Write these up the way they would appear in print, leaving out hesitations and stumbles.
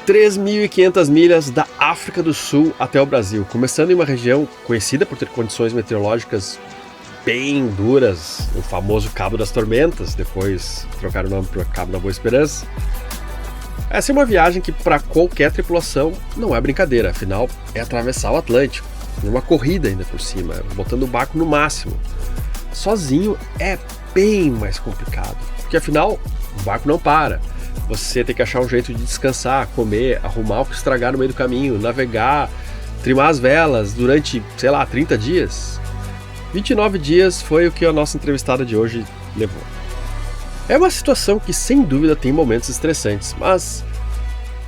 3.500 milhas da África do Sul até o Brasil, começando em uma região conhecida por ter condições meteorológicas bem duras, o famoso Cabo das Tormentas, depois trocaram o nome para Cabo da Boa Esperança. Essa é uma viagem que para qualquer tripulação não é brincadeira, afinal é atravessar o Atlântico, numa corrida ainda por cima, botando o barco no máximo. Sozinho é bem mais complicado, porque afinal o barco não para. Você tem que achar um jeito de descansar, comer, arrumar o que estragar no meio do caminho, navegar, trimar as velas durante, 30 dias. 29 dias foi o que a nossa entrevistada de hoje levou. É uma situação que sem dúvida tem momentos estressantes, mas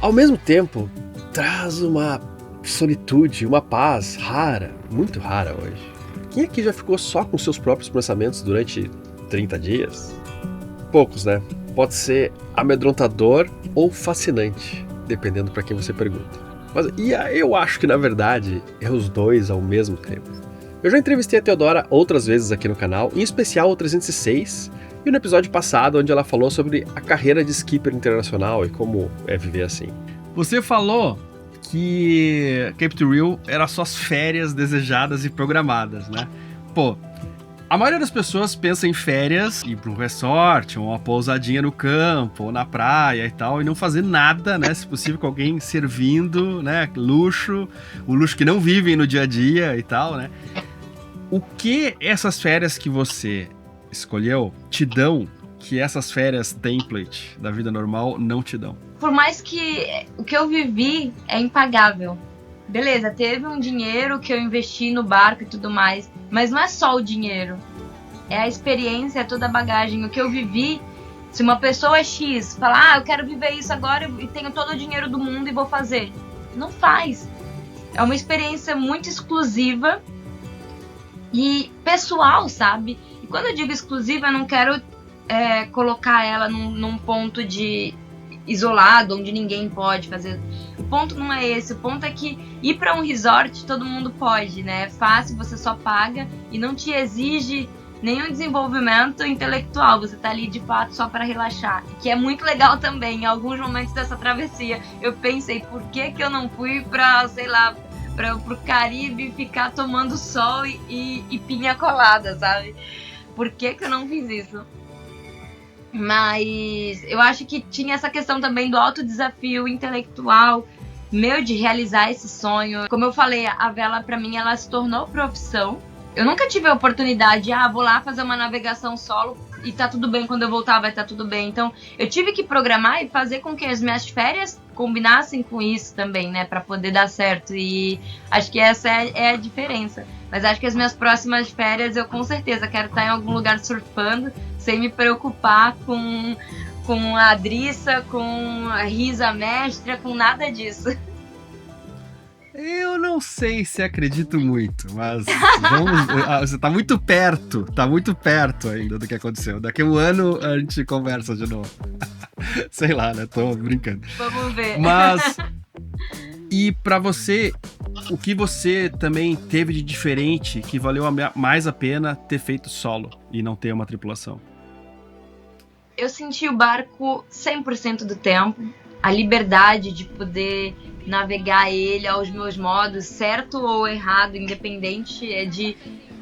ao mesmo tempo traz uma solitude, uma paz rara, muito rara hoje. Quem aqui já ficou só com seus próprios pensamentos durante 30 dias? Poucos, né? Pode ser amedrontador ou fascinante, dependendo para quem você pergunta. Mas eu acho que na verdade é os dois ao mesmo tempo. Eu já entrevistei a Teodora outras vezes aqui no canal, em especial o 306, e no episódio passado onde ela falou sobre a carreira de skipper internacional e como é viver assim. Você falou que Cape to Rio era suas férias desejadas e programadas, né? Pô, a maioria das pessoas pensa em férias, ir para um resort, ou uma pousadinha no campo, ou na praia e tal, e não fazer nada, né? Se possível, com alguém servindo, né? Luxo, o luxo que não vivem no dia a dia e tal, né? O que essas férias que você escolheu te dão que essas férias template da vida normal não te dão? Por mais que o que eu vivi é impagável. Beleza, teve um dinheiro que eu investi no barco e tudo mais, mas não é só o dinheiro. É a experiência, é toda a bagagem. O que eu vivi, se uma pessoa X falar, eu quero viver isso agora e tenho todo o dinheiro do mundo e vou fazer. Não faz. É uma experiência muito exclusiva e pessoal, sabe? E quando eu digo exclusiva, eu não quero colocar ela num ponto de isolado, onde ninguém pode fazer. O ponto não é esse, o ponto é que ir para um resort todo mundo pode, né? É fácil, você só paga e não te exige nenhum desenvolvimento intelectual, você tá ali de fato só para relaxar, que é muito legal também. Em alguns momentos dessa travessia eu pensei, por que eu não fui para, pro Caribe ficar tomando sol e pinha colada, sabe? Por que eu não fiz isso? Mas eu acho que tinha essa questão também do alto desafio intelectual meu de realizar esse sonho. Como eu falei, a vela pra mim ela se tornou profissão. Eu nunca tive a oportunidade, vou lá fazer uma navegação solo e tá tudo bem, quando eu voltar vai estar tudo bem. Então eu tive que programar e fazer com que as minhas férias combinassem com isso também, né, pra poder dar certo. E acho que essa é a diferença. Mas acho que as minhas próximas férias eu com certeza quero estar em algum lugar surfando, sem me preocupar com a Drissa, com a Risa Mestra, com nada disso. Eu não sei se acredito muito, mas você tá muito perto ainda do que aconteceu. Daqui a um ano a gente conversa de novo. Sei lá, né? Tô brincando. Vamos ver. Mas, e pra você, o que você também teve de diferente que valeu mais a pena ter feito solo e não ter uma tripulação? Eu senti o barco 100% do tempo, a liberdade de poder navegar ele aos meus modos, certo ou errado, independente, é de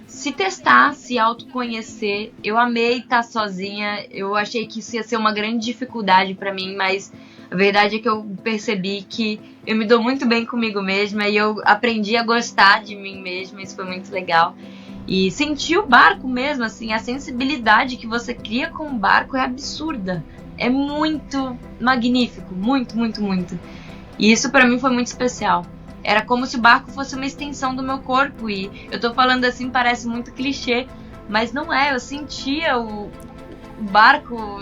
se testar, se autoconhecer. Eu amei estar sozinha, eu achei que isso ia ser uma grande dificuldade para mim, mas a verdade é que eu percebi que eu me dou muito bem comigo mesma e eu aprendi a gostar de mim mesma, isso foi muito legal. E sentir o barco mesmo, assim, a sensibilidade que você cria com o barco é absurda. É muito magnífico, muito, muito, muito. E isso pra mim foi muito especial. Era como se o barco fosse uma extensão do meu corpo. E eu tô falando assim, parece muito clichê, mas não é. Eu sentia o barco,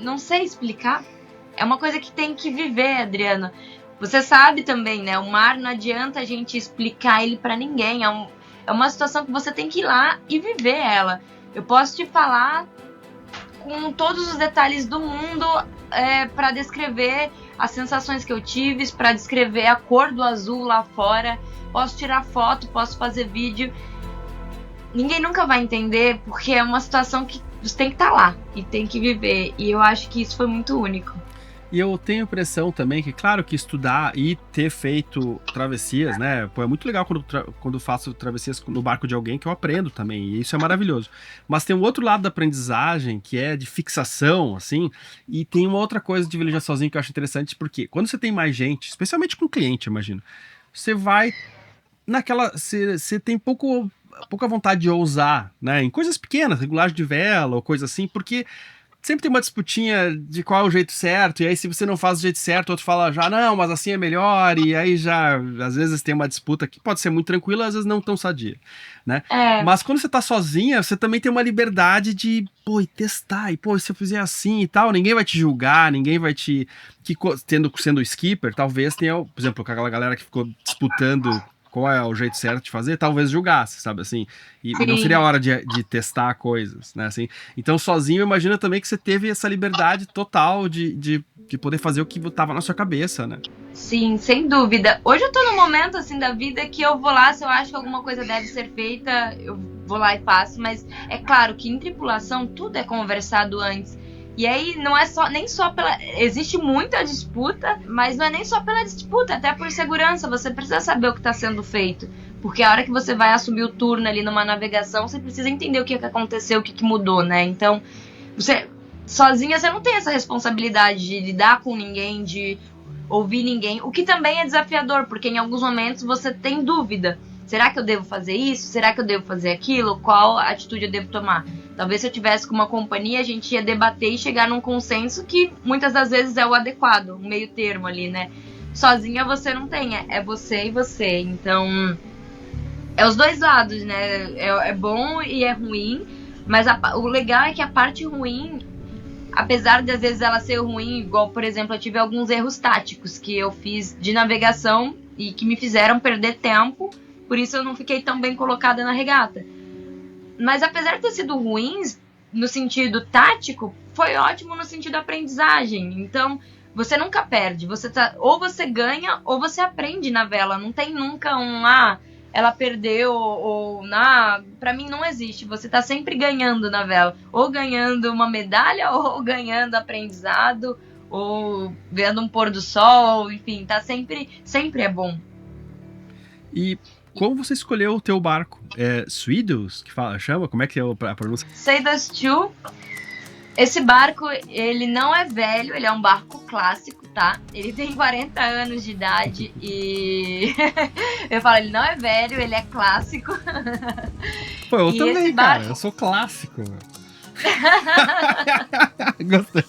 não sei explicar. É uma coisa que tem que viver, Adriano. Você sabe também, né? O mar não adianta a gente explicar ele pra ninguém. É uma situação que você tem que ir lá e viver ela. Eu posso te falar com todos os detalhes do mundo para descrever as sensações que eu tive, para descrever a cor do azul lá fora. Posso tirar foto, posso fazer vídeo. Ninguém nunca vai entender, porque é uma situação que você tem que estar lá e tem que viver. E eu acho que isso foi muito único. E eu tenho a impressão também que, claro, que estudar e ter feito travessias, né? Pô, é muito legal quando faço travessias no barco de alguém, que eu aprendo também, e isso é maravilhoso. Mas tem um outro lado da aprendizagem, que é de fixação, assim, e tem uma outra coisa de velejar sozinho que eu acho interessante, porque quando você tem mais gente, especialmente com cliente, eu imagino, você vai naquela... Você tem pouca vontade de ousar, né? Em coisas pequenas, regulagem de vela ou coisa assim, porque sempre tem uma disputinha de qual é o jeito certo, e aí se você não faz do jeito certo, o outro fala já, não, mas assim é melhor, e aí já, às vezes tem uma disputa que pode ser muito tranquila, às vezes não tão sadia, né? Mas quando você tá sozinha, você também tem uma liberdade de, pô, e testar, e pô, se eu fizer assim e tal, ninguém vai te julgar, ninguém vai te... sendo skipper, talvez tenha, por exemplo, aquela galera que ficou disputando qual é o jeito certo de fazer, talvez julgasse, sabe, assim, e não seria a hora de testar coisas, né, assim, então sozinho, imagina também que você teve essa liberdade total de poder fazer o que estava na sua cabeça, né. Sim, sem dúvida. Hoje eu tô num momento, assim, da vida que eu vou lá, se eu acho que alguma coisa deve ser feita, eu vou lá e faço, mas é claro que em tripulação tudo é conversado antes. E aí não é nem só pela... Existe muita disputa, mas não é nem só pela disputa, até por segurança. Você precisa saber o que está sendo feito. Porque a hora que você vai assumir o turno ali numa navegação, você precisa entender o que aconteceu, o que mudou, né? Então, sozinha você não tem essa responsabilidade de lidar com ninguém, de ouvir ninguém. O que também é desafiador, porque em alguns momentos você tem dúvida. Será que eu devo fazer isso? Será que eu devo fazer aquilo? Qual atitude eu devo tomar? Talvez se eu tivesse com uma companhia, a gente ia debater e chegar num consenso que muitas das vezes é o adequado, um meio termo ali, né? Sozinha você não tem, é você e você. Então, é os dois lados, né? É bom e é ruim, mas o legal é que a parte ruim, apesar de às vezes ela ser ruim, igual, por exemplo, eu tive alguns erros táticos que eu fiz de navegação e que me fizeram perder tempo, por isso eu não fiquei tão bem colocada na regata. Mas apesar de ter sido ruins no sentido tático, foi ótimo no sentido aprendizagem. Então, você nunca perde. Ou você ganha ou você aprende na vela. Não tem nunca ela perdeu ou pra mim não existe. Você tá sempre ganhando na vela. Ou ganhando uma medalha, ou ganhando aprendizado, ou vendo um pôr do sol, enfim, tá sempre é bom. E como você escolheu o teu barco? É Swedos que chama? Como é que é a pronúncia? Seidas 2. Esse barco, ele não é velho, ele é um barco clássico, tá? Ele tem 40 anos de idade e... eu falo, ele não é velho, ele é clássico. Pô, eu também, cara, eu sou clássico. Gostei.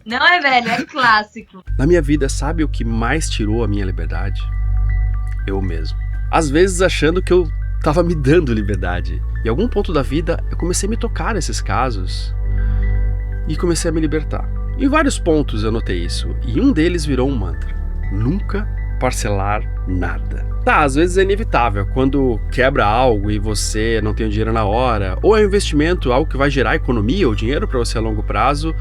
Não é velho, é clássico. Na minha vida, sabe o que mais tirou a minha liberdade? Eu mesmo. Às vezes achando que eu tava me dando liberdade. Em algum ponto da vida, eu comecei a me tocar nesses casos e comecei a me libertar. Em vários pontos eu notei isso, e um deles virou um mantra: nunca parcelar nada. Tá, às vezes é inevitável, quando quebra algo e você não tem o dinheiro na hora, ou é um investimento, algo que vai gerar economia ou dinheiro para você a longo prazo,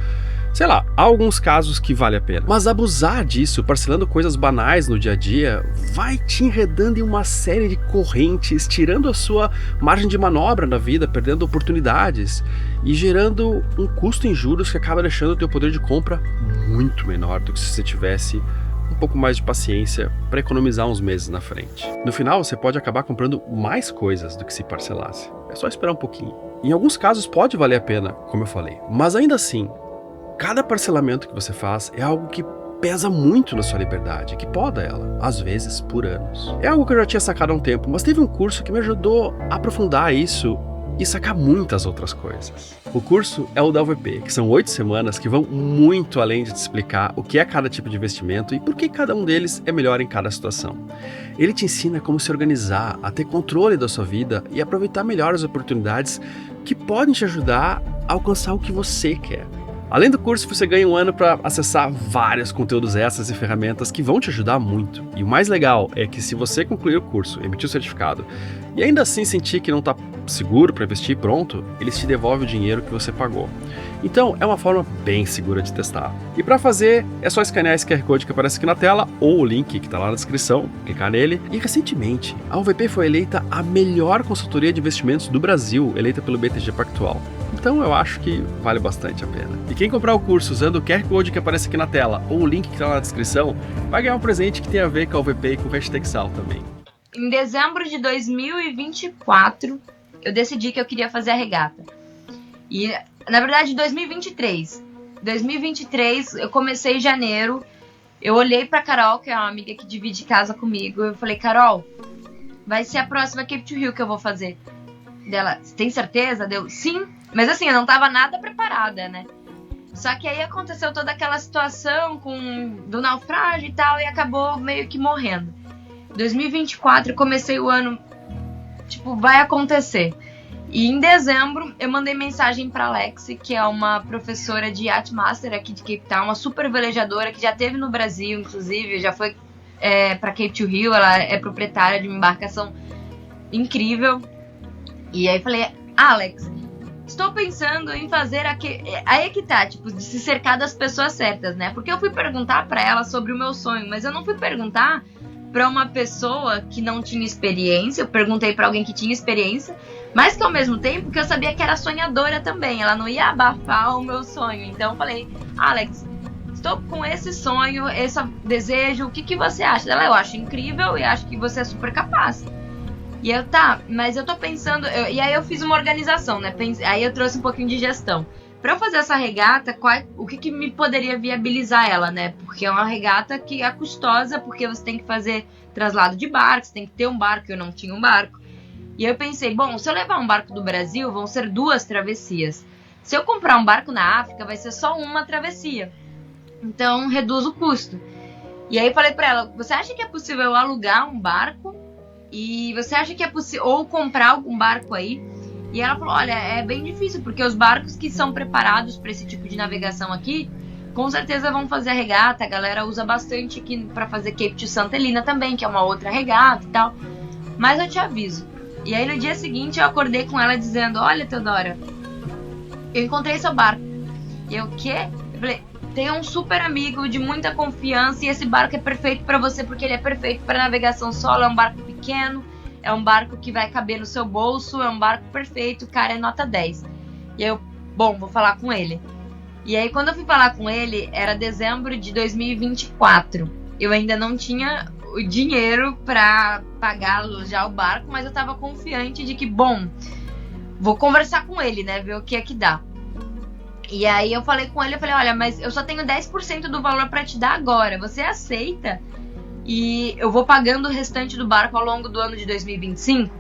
sei lá, há alguns casos que vale a pena. Mas abusar disso, parcelando coisas banais no dia a dia, vai te enredando em uma série de correntes, tirando a sua margem de manobra na vida, perdendo oportunidades e gerando um custo em juros que acaba deixando o teu poder de compra muito menor do que se você tivesse um pouco mais de paciência para economizar uns meses na frente. No final, você pode acabar comprando mais coisas do que se parcelasse. É só esperar um pouquinho. Em alguns casos pode valer a pena, como eu falei, mas ainda assim, cada parcelamento que você faz é algo que pesa muito na sua liberdade, que poda ela, às vezes por anos. É algo que eu já tinha sacado há um tempo, mas teve um curso que me ajudou a aprofundar isso e sacar muitas outras coisas. O curso é o da UVP, que são 8 semanas que vão muito além de te explicar o que é cada tipo de investimento e por que cada um deles é melhor em cada situação. Ele te ensina como se organizar, a ter controle da sua vida e aproveitar melhor as oportunidades que podem te ajudar a alcançar o que você quer. Além do curso, você ganha um ano para acessar vários conteúdos extras e ferramentas que vão te ajudar muito. E o mais legal é que se você concluir o curso, emitir o certificado e ainda assim sentir que não está seguro para investir pronto, eles te devolvem o dinheiro que você pagou. Então é uma forma bem segura de testar. E para fazer, é só escanear esse QR Code que aparece aqui na tela ou o link que está lá na descrição, clicar nele. E recentemente, a UVP foi eleita a melhor consultoria de investimentos do Brasil, eleita pelo BTG Pactual. Então eu acho que vale bastante a pena. E quem comprar o curso usando o QR Code que aparece aqui na tela ou o link que está na descrição, vai ganhar um presente que tem a ver com a UVP e com o Hashtag também. Em dezembro de 2024, eu decidi que eu queria fazer a regata. E, na verdade, 2023. 2023, eu comecei em janeiro. Eu olhei pra Carol, que é uma amiga que divide casa comigo. Eu falei, Carol, vai ser a próxima Cape to Rio que eu vou fazer. Dela, você tem certeza? Deu, sim. Mas assim, eu não tava nada preparada, né? Só que aí aconteceu toda aquela situação do naufrágio e tal, e acabou meio que morrendo. 2024, eu comecei o ano, tipo, vai acontecer. E em dezembro, eu mandei mensagem pra Alexi, que é uma professora de Yacht Master aqui de Cape Town, uma super velejadora que já esteve no Brasil, inclusive, já foi pra Cape to Rio, ela é proprietária de uma embarcação incrível. E aí falei, Alex, estou pensando em fazer aqui. Aí é que tá, tipo, de se cercar das pessoas certas, né? Porque eu fui perguntar pra ela sobre o meu sonho, mas eu não fui perguntar pra uma pessoa que não tinha experiência. Eu perguntei pra alguém que tinha experiência, mas que ao mesmo tempo que eu sabia que era sonhadora também. Ela não ia abafar o meu sonho. Então eu falei, Alex, estou com esse sonho, esse desejo, o que você acha? Ela, eu acho incrível e acho que você é super capaz. E eu, tá, mas eu tô pensando... e aí eu fiz uma organização, né? Aí eu trouxe um pouquinho de gestão. Pra eu fazer essa regata, o que me poderia viabilizar ela, né? Porque é uma regata que é custosa, porque você tem que fazer traslado de barco, você tem que ter um barco, eu não tinha um barco. E eu pensei, bom, se eu levar um barco do Brasil, vão ser 2 travessias. Se eu comprar um barco na África, vai ser só uma travessia. Então, reduz o custo. E aí falei pra ela, você acha que é possível eu alugar um barco? E você acha que é possível ou comprar algum barco aí? E ela falou, olha, é bem difícil, porque os barcos que são preparados para esse tipo de navegação aqui, com certeza vão fazer a regata. A galera usa bastante aqui para fazer Cape to Santa Helena também, que é uma outra regata e tal. Mas eu te aviso. E aí no dia seguinte eu acordei com ela dizendo, olha, Teodora, eu encontrei seu barco. E eu, o quê? Eu falei, tem um super amigo de muita confiança e esse barco é perfeito para você, porque ele é perfeito para navegação solo, é um barco pequeno, é um barco que vai caber no seu bolso, é um barco perfeito, o cara é nota 10. E eu, bom, vou falar com ele. E aí quando eu fui falar com ele, era dezembro de 2024. Eu ainda não tinha o dinheiro para pagar já o barco, mas eu tava confiante de que, bom, vou conversar com ele, né, ver o que é que dá. E aí eu falei com ele, eu falei, olha, mas eu só tenho 10% do valor para te dar agora, você aceita? E eu vou pagando o restante do barco ao longo do ano de 2025.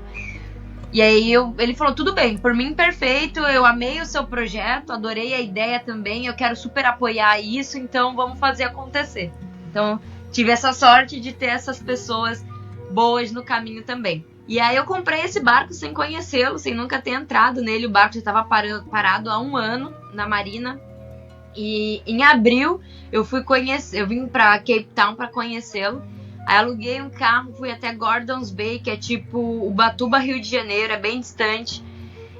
E aí ele falou, tudo bem, por mim perfeito, eu amei o seu projeto, adorei a ideia também, eu quero super apoiar isso, então vamos fazer acontecer. Então tive essa sorte de ter essas pessoas boas no caminho também. E aí eu comprei esse barco sem conhecê-lo, sem nunca ter entrado nele, o barco já estava parado há 1 ano na marina. E em abril eu vim para Cape Town para conhecê-lo. Aí aluguei um carro, fui até Gordons Bay, que é tipo Ubatuba, Rio de Janeiro, é bem distante.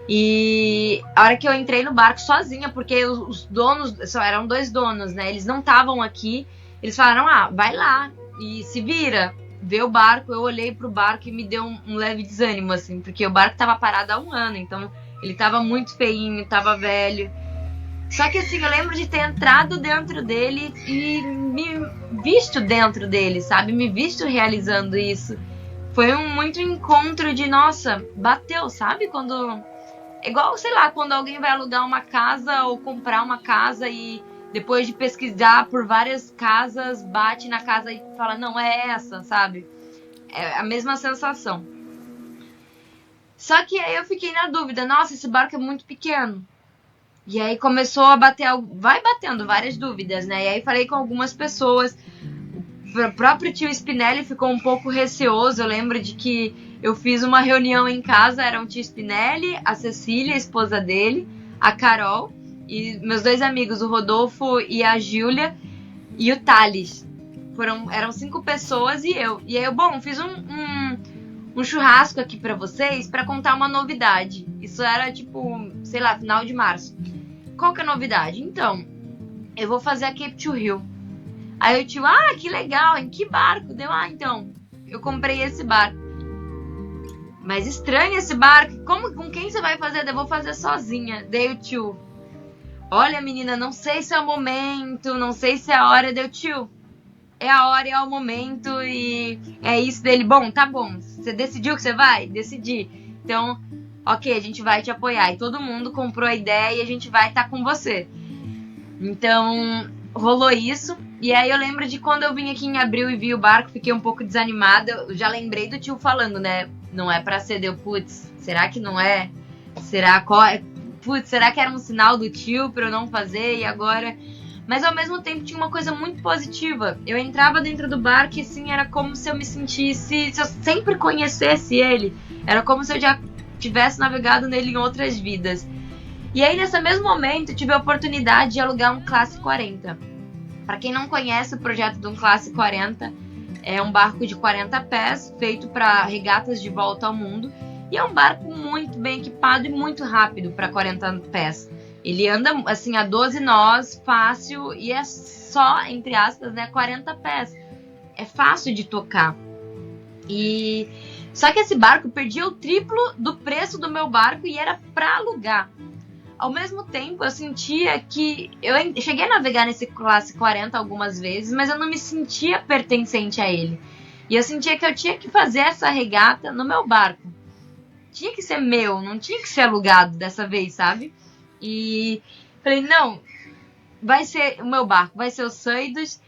E a hora que eu entrei no barco sozinha, porque os donos, só eram 2 donos, né? Eles não estavam aqui. Eles falaram, vai lá e se vira, vê o barco. Eu olhei pro barco e me deu um leve desânimo, assim, porque o barco tava parado há 1 ano, então ele tava muito feinho, tava velho. Só que assim, eu lembro de ter entrado dentro dele e me visto dentro dele, sabe? Me visto realizando isso. Foi muito encontro de, nossa, bateu, sabe? Quando... igual, sei lá, quando alguém vai alugar uma casa ou comprar uma casa e depois de pesquisar por várias casas, bate na casa e fala, não, é essa, sabe? É a mesma sensação. Só que aí eu fiquei na dúvida, nossa, esse barco é muito pequeno. E aí começou a vai batendo várias dúvidas, né? E aí falei com algumas pessoas. O próprio tio Spinelli ficou um pouco receoso. Eu lembro de que eu fiz uma reunião em casa, era o tio Spinelli, a Cecília, a esposa dele, a Carol, e meus 2 amigos, o Rodolfo e a Júlia, e o Thales. Eram 5 pessoas e eu. E aí eu, bom, fiz um churrasco aqui pra vocês pra contar uma novidade. Isso era tipo, sei lá, final de março. Qual que é a novidade? Então, eu vou fazer a Cape to Rio. Aí o tio, que legal, em que barco? Deu, então, eu comprei esse barco. mas estranho esse barco, com quem você vai fazer? Eu vou fazer sozinha. Daí o tio, olha menina, não sei se é o momento, não sei se é a hora. Daí o tio, é a hora e é o momento e é isso dele. Bom, tá bom, você decidiu que você vai? Decidi. Então, ok, a gente vai te apoiar. E todo mundo comprou a ideia e a gente vai estar com você. Então, rolou isso. E aí eu lembro de quando eu vim aqui em abril e vi o barco, fiquei um pouco desanimada. Eu já lembrei do tio falando, né? Não é pra ser, deu, putz, será que não é? Será que era um sinal do tio pra eu não fazer? E agora... Mas ao mesmo tempo tinha uma coisa muito positiva. Eu entrava dentro do barco e assim, era como se eu me sentisse... Se eu sempre conhecesse ele. Era como se eu já tivesse navegado nele em outras vidas. E aí nesse mesmo momento eu tive a oportunidade de alugar um Classe 40. Para quem não conhece o projeto de um Classe 40, é um barco de 40 pés, feito para regatas de volta ao mundo. E é um barco muito bem equipado e muito rápido para 40 pés. Ele anda assim a 12 nós, fácil, e é só, entre aspas, né, 40 pés. É fácil de tocar. Só que esse barco perdia o triplo do preço do meu barco e era para alugar. Ao mesmo tempo, eu sentia que... Eu cheguei a navegar nesse Classe 40 algumas vezes, mas eu não me sentia pertencente a ele. E eu sentia que eu tinha que fazer essa regata no meu barco. Tinha que ser meu, não tinha que ser alugado dessa vez, sabe? E falei, não, vai ser o meu barco, vai ser o Seidos.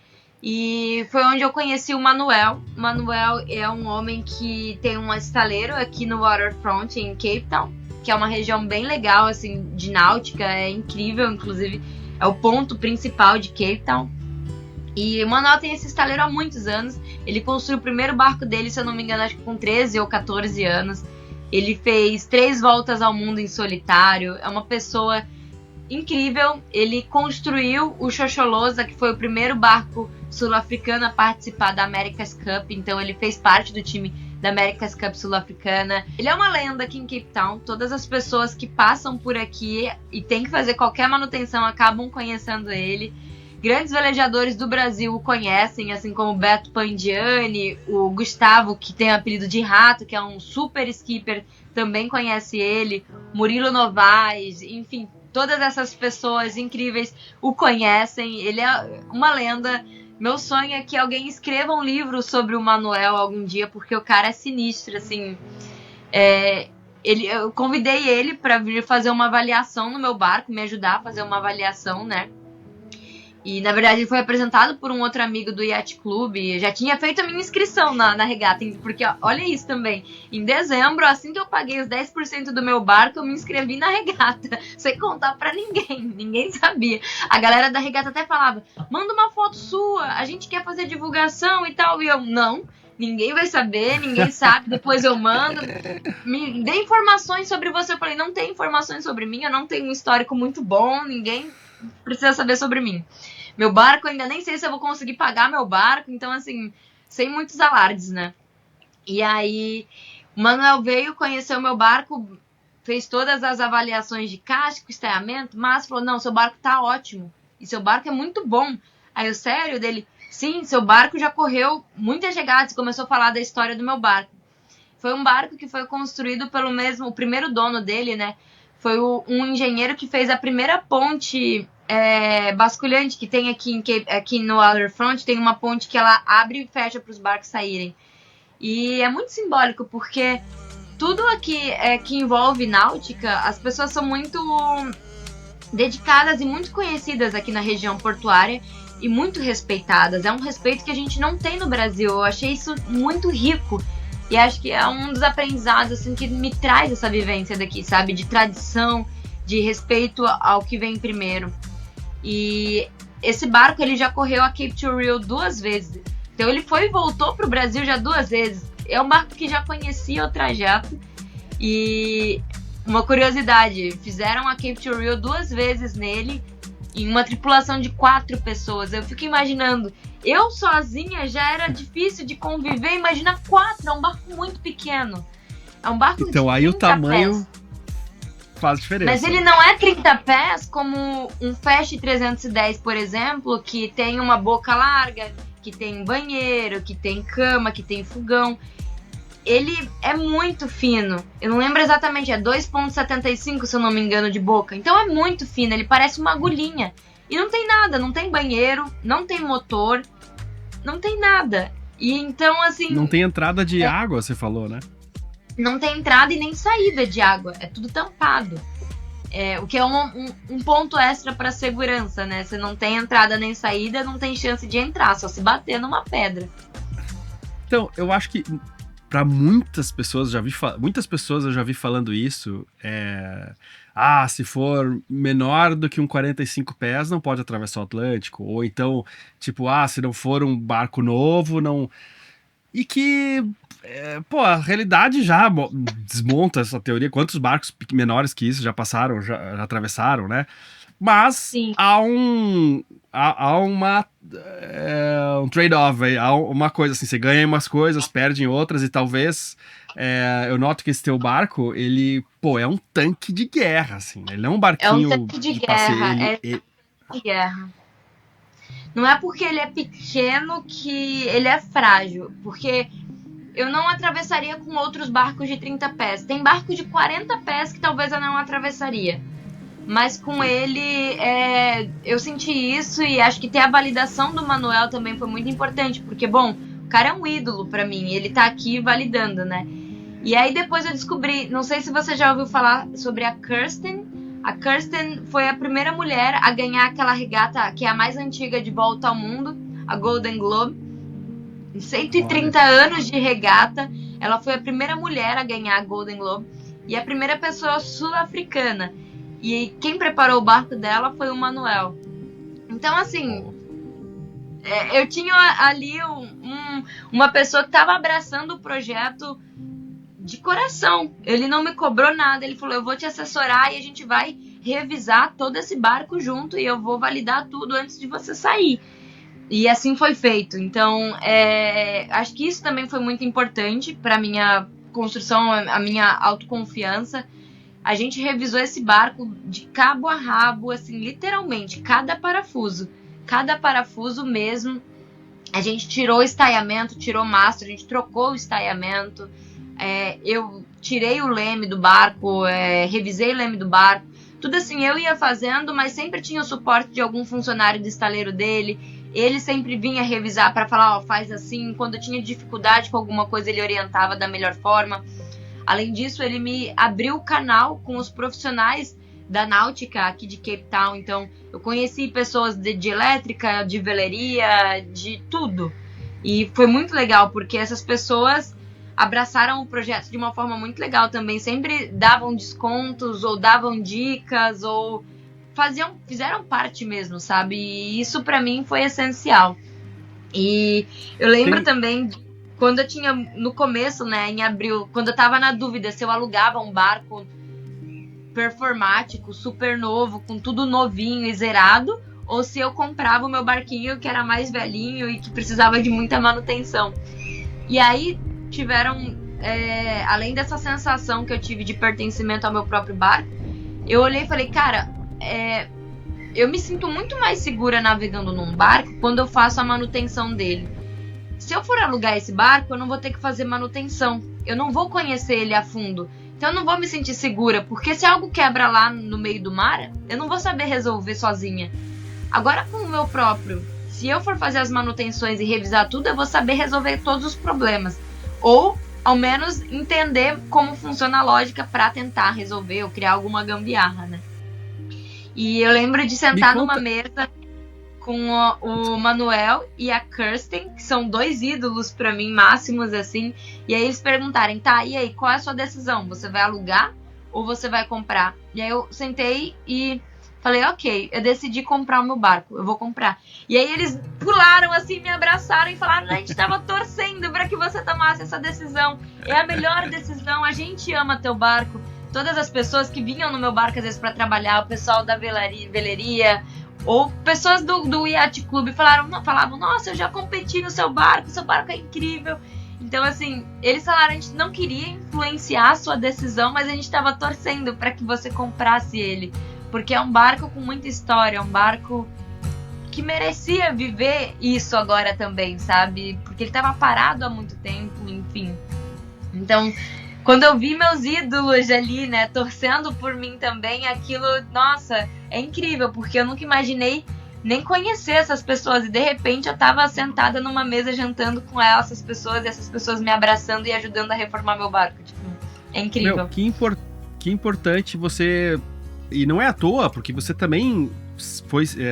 E foi onde eu conheci o Manuel. O Manuel é um homem que tem um estaleiro aqui no Waterfront, em Cape Town, que é uma região bem legal, assim, de náutica, é incrível, inclusive é o ponto principal de Cape Town. E o Manuel tem esse estaleiro há muitos anos. Ele construiu o primeiro barco dele, se eu não me engano, acho que com 13 ou 14 anos. Ele fez 3 voltas ao mundo em solitário, é uma pessoa incrível. Ele construiu o Xoxolosa, que foi o primeiro barco sul-africano a participar da America's Cup, então ele fez parte do time da America's Cup sul-africana. Ele é uma lenda aqui em Cape Town. Todas as pessoas que passam por aqui e tem que fazer qualquer manutenção acabam conhecendo ele. Grandes velejadores do Brasil o conhecem, assim como o Beto Pandiani, o Gustavo, que tem o apelido de Rato, que é um super skipper, também conhece ele, Murilo Novaes, enfim, todas essas pessoas incríveis o conhecem. Ele é uma lenda. Meu sonho é que alguém escreva um livro sobre o Manuel algum dia, porque o cara é sinistro, assim. Eu convidei ele para vir fazer uma avaliação no meu barco, me ajudar a fazer uma avaliação, né? E, na verdade, ele foi apresentado por um outro amigo do Yacht Club. Eu já tinha feito a minha inscrição na regata, porque, olha isso também. Em dezembro, assim que eu paguei os 10% do meu barco, eu me inscrevi na regata. Sem contar pra ninguém. Ninguém sabia. A galera da regata até falava, manda uma foto sua, a gente quer fazer divulgação e tal. E eu, não, ninguém vai saber, ninguém sabe, depois eu mando. Me dê informações sobre você. Eu falei, não tem informações sobre mim, eu não tenho um histórico muito bom, ninguém precisa saber sobre mim. Meu barco, ainda nem sei se eu vou conseguir pagar meu barco, então assim, sem muitos alardes, né? E aí, o Manuel veio, conheceu o meu barco, fez todas as avaliações de casco, estaiamento, mas falou, não, seu barco tá ótimo, e seu barco é muito bom. Aí eu, sério? Dele, sim, seu barco já correu muitas regatas, começou a falar da história do meu barco. Foi um barco que foi construído pelo mesmo, o primeiro dono dele, né? Foi um engenheiro que fez a primeira ponte basculhante que tem aqui no Waterfront. Tem uma ponte que ela abre e fecha para os barcos saírem. E é muito simbólico, porque tudo aqui que envolve náutica, as pessoas são muito dedicadas e muito conhecidas aqui na região portuária e muito respeitadas. É um respeito que a gente não tem no Brasil. Eu achei isso muito rico. E acho que é um dos aprendizados assim, que me traz essa vivência daqui, sabe? De tradição, de respeito ao que vem primeiro. E esse barco, ele já correu a Cape to Rio 2 vezes. Então ele foi e voltou pro Brasil já 2 vezes. É um barco que já conhecia o trajeto. E uma curiosidade, fizeram a Cape to Rio 2 vezes nele, em uma tripulação de 4 pessoas. Eu fico imaginando, eu sozinha já era difícil de conviver, imagina 4, é um barco muito pequeno. É um barco de 30 aí o tamanho pés. Faz diferença. Mas ele não é 30 pés como um Fast 310, por exemplo, que tem uma boca larga, que tem banheiro, que tem cama, que tem fogão. ele é muito fino. Eu não lembro exatamente, é 2,75, se eu não me engano, de boca. Então é muito fino, ele parece uma agulhinha. E não tem nada, não tem banheiro, não tem motor, não tem nada. E então, assim... Não tem entrada de água, você falou, né? Não tem entrada e nem saída de água, é tudo tampado. O que é um ponto extra para segurança, né? Você não tem entrada nem saída, não tem chance de entrar, só se bater numa pedra. Então, eu acho que para muitas pessoas, muitas pessoas eu já vi falando isso, se for menor do que um 45 pés, não pode atravessar o Atlântico. Ou então, tipo, se não for um barco novo, não... E que, a realidade já desmonta essa teoria. Quantos barcos menores que isso já passaram, já atravessaram, né? Mas Sim. há um trade-off aí, há uma coisa assim, você ganha em umas coisas, perde em outras, e talvez eu noto que esse teu barco, ele, é um tanque de guerra, assim, ele não é um barquinho É um tanque de guerra, passeio, de guerra. Não é porque ele é pequeno que ele é frágil, porque eu não atravessaria com outros barcos de 30 pés. Tem barco de 40 pés que talvez eu não atravessaria. Mas com ele, eu senti isso, e acho que ter a validação do Manuel também foi muito importante, porque, bom, o cara é um ídolo pra mim, ele tá aqui validando, né? E aí depois eu descobri, não sei se você já ouviu falar sobre a Kirsten. A Kirsten foi a primeira mulher a ganhar aquela regata que é a mais antiga de volta ao mundo, a Golden Globe. Em 130 anos de regata, ela foi a primeira mulher a ganhar a Golden Globe e a primeira pessoa sul-africana. E quem preparou o barco dela foi o Manuel. Então, assim, eu tinha ali uma pessoa que estava abraçando o projeto de coração. Ele não me cobrou nada, ele falou, eu vou te assessorar e a gente vai revisar todo esse barco junto e eu vou validar tudo antes de você sair. E assim foi feito. Então, acho que isso também foi muito importante para a minha construção, a minha autoconfiança. A gente revisou esse barco de cabo a rabo, assim, literalmente, cada parafuso mesmo. A gente tirou o estaiamento, tirou o mastro, a gente trocou o estaiamento. Eu tirei o leme do barco, revisei o leme do barco. Tudo assim, eu ia fazendo, mas sempre tinha o suporte de algum funcionário do estaleiro dele. Ele sempre vinha revisar para falar, faz assim. Quando eu tinha dificuldade com alguma coisa, ele orientava da melhor forma. Além disso, ele me abriu o canal com os profissionais da náutica aqui de Cape Town. Então, eu conheci pessoas de elétrica, de veleria, de tudo. E foi muito legal, porque essas pessoas abraçaram o projeto de uma forma muito legal também. Sempre davam descontos, ou davam dicas, ou fizeram parte mesmo, sabe? E isso pra mim foi essencial. E eu lembro também, quando eu tinha, no começo, né, em abril, quando eu tava na dúvida se eu alugava um barco performático, super novo, com tudo novinho e zerado, ou se eu comprava o meu barquinho que era mais velhinho e que precisava de muita manutenção. E aí tiveram, além dessa sensação que eu tive de pertencimento ao meu próprio barco, eu olhei e falei, cara, eu me sinto muito mais segura navegando num barco quando eu faço a manutenção dele. Se eu for alugar esse barco, eu não vou ter que fazer manutenção, eu não vou conhecer ele a fundo, então eu não vou me sentir segura, porque se algo quebra lá no meio do mar, eu não vou saber resolver sozinha. Agora com o meu próprio, se eu for fazer as manutenções e revisar tudo, eu vou saber resolver todos os problemas. Ou, ao menos, entender como funciona a lógica para tentar resolver ou criar alguma gambiarra, né? E eu lembro de sentar numa mesa com o Manuel e a Kirsten, que são dois ídolos para mim, máximos, assim. E aí eles perguntarem, tá, e aí, qual é a sua decisão? Você vai alugar ou você vai comprar? E aí eu sentei e falei, ok, eu decidi comprar o meu barco, eu vou comprar. E aí eles pularam assim, me abraçaram e falaram, a gente tava torcendo para que você tomasse essa decisão. É a melhor decisão, a gente ama teu barco. Todas as pessoas que vinham no meu barco às vezes para trabalhar, o pessoal da veleria, ou pessoas do Yacht Club falavam, nossa, eu já competi no seu barco é incrível. Então, assim, eles falaram, a gente não queria influenciar a sua decisão, mas a gente tava torcendo para que você comprasse ele. Porque é um barco com muita história, é um barco que merecia viver isso agora também, sabe? Porque ele estava parado há muito tempo, enfim. Então, quando eu vi meus ídolos ali, né, torcendo por mim também, aquilo, nossa, é incrível, porque eu nunca imaginei nem conhecer essas pessoas, e de repente eu tava sentada numa mesa jantando com essas pessoas, e essas pessoas me abraçando e ajudando a reformar meu barco, tipo, é incrível. Meu, que importante você... E não é à toa, porque você também...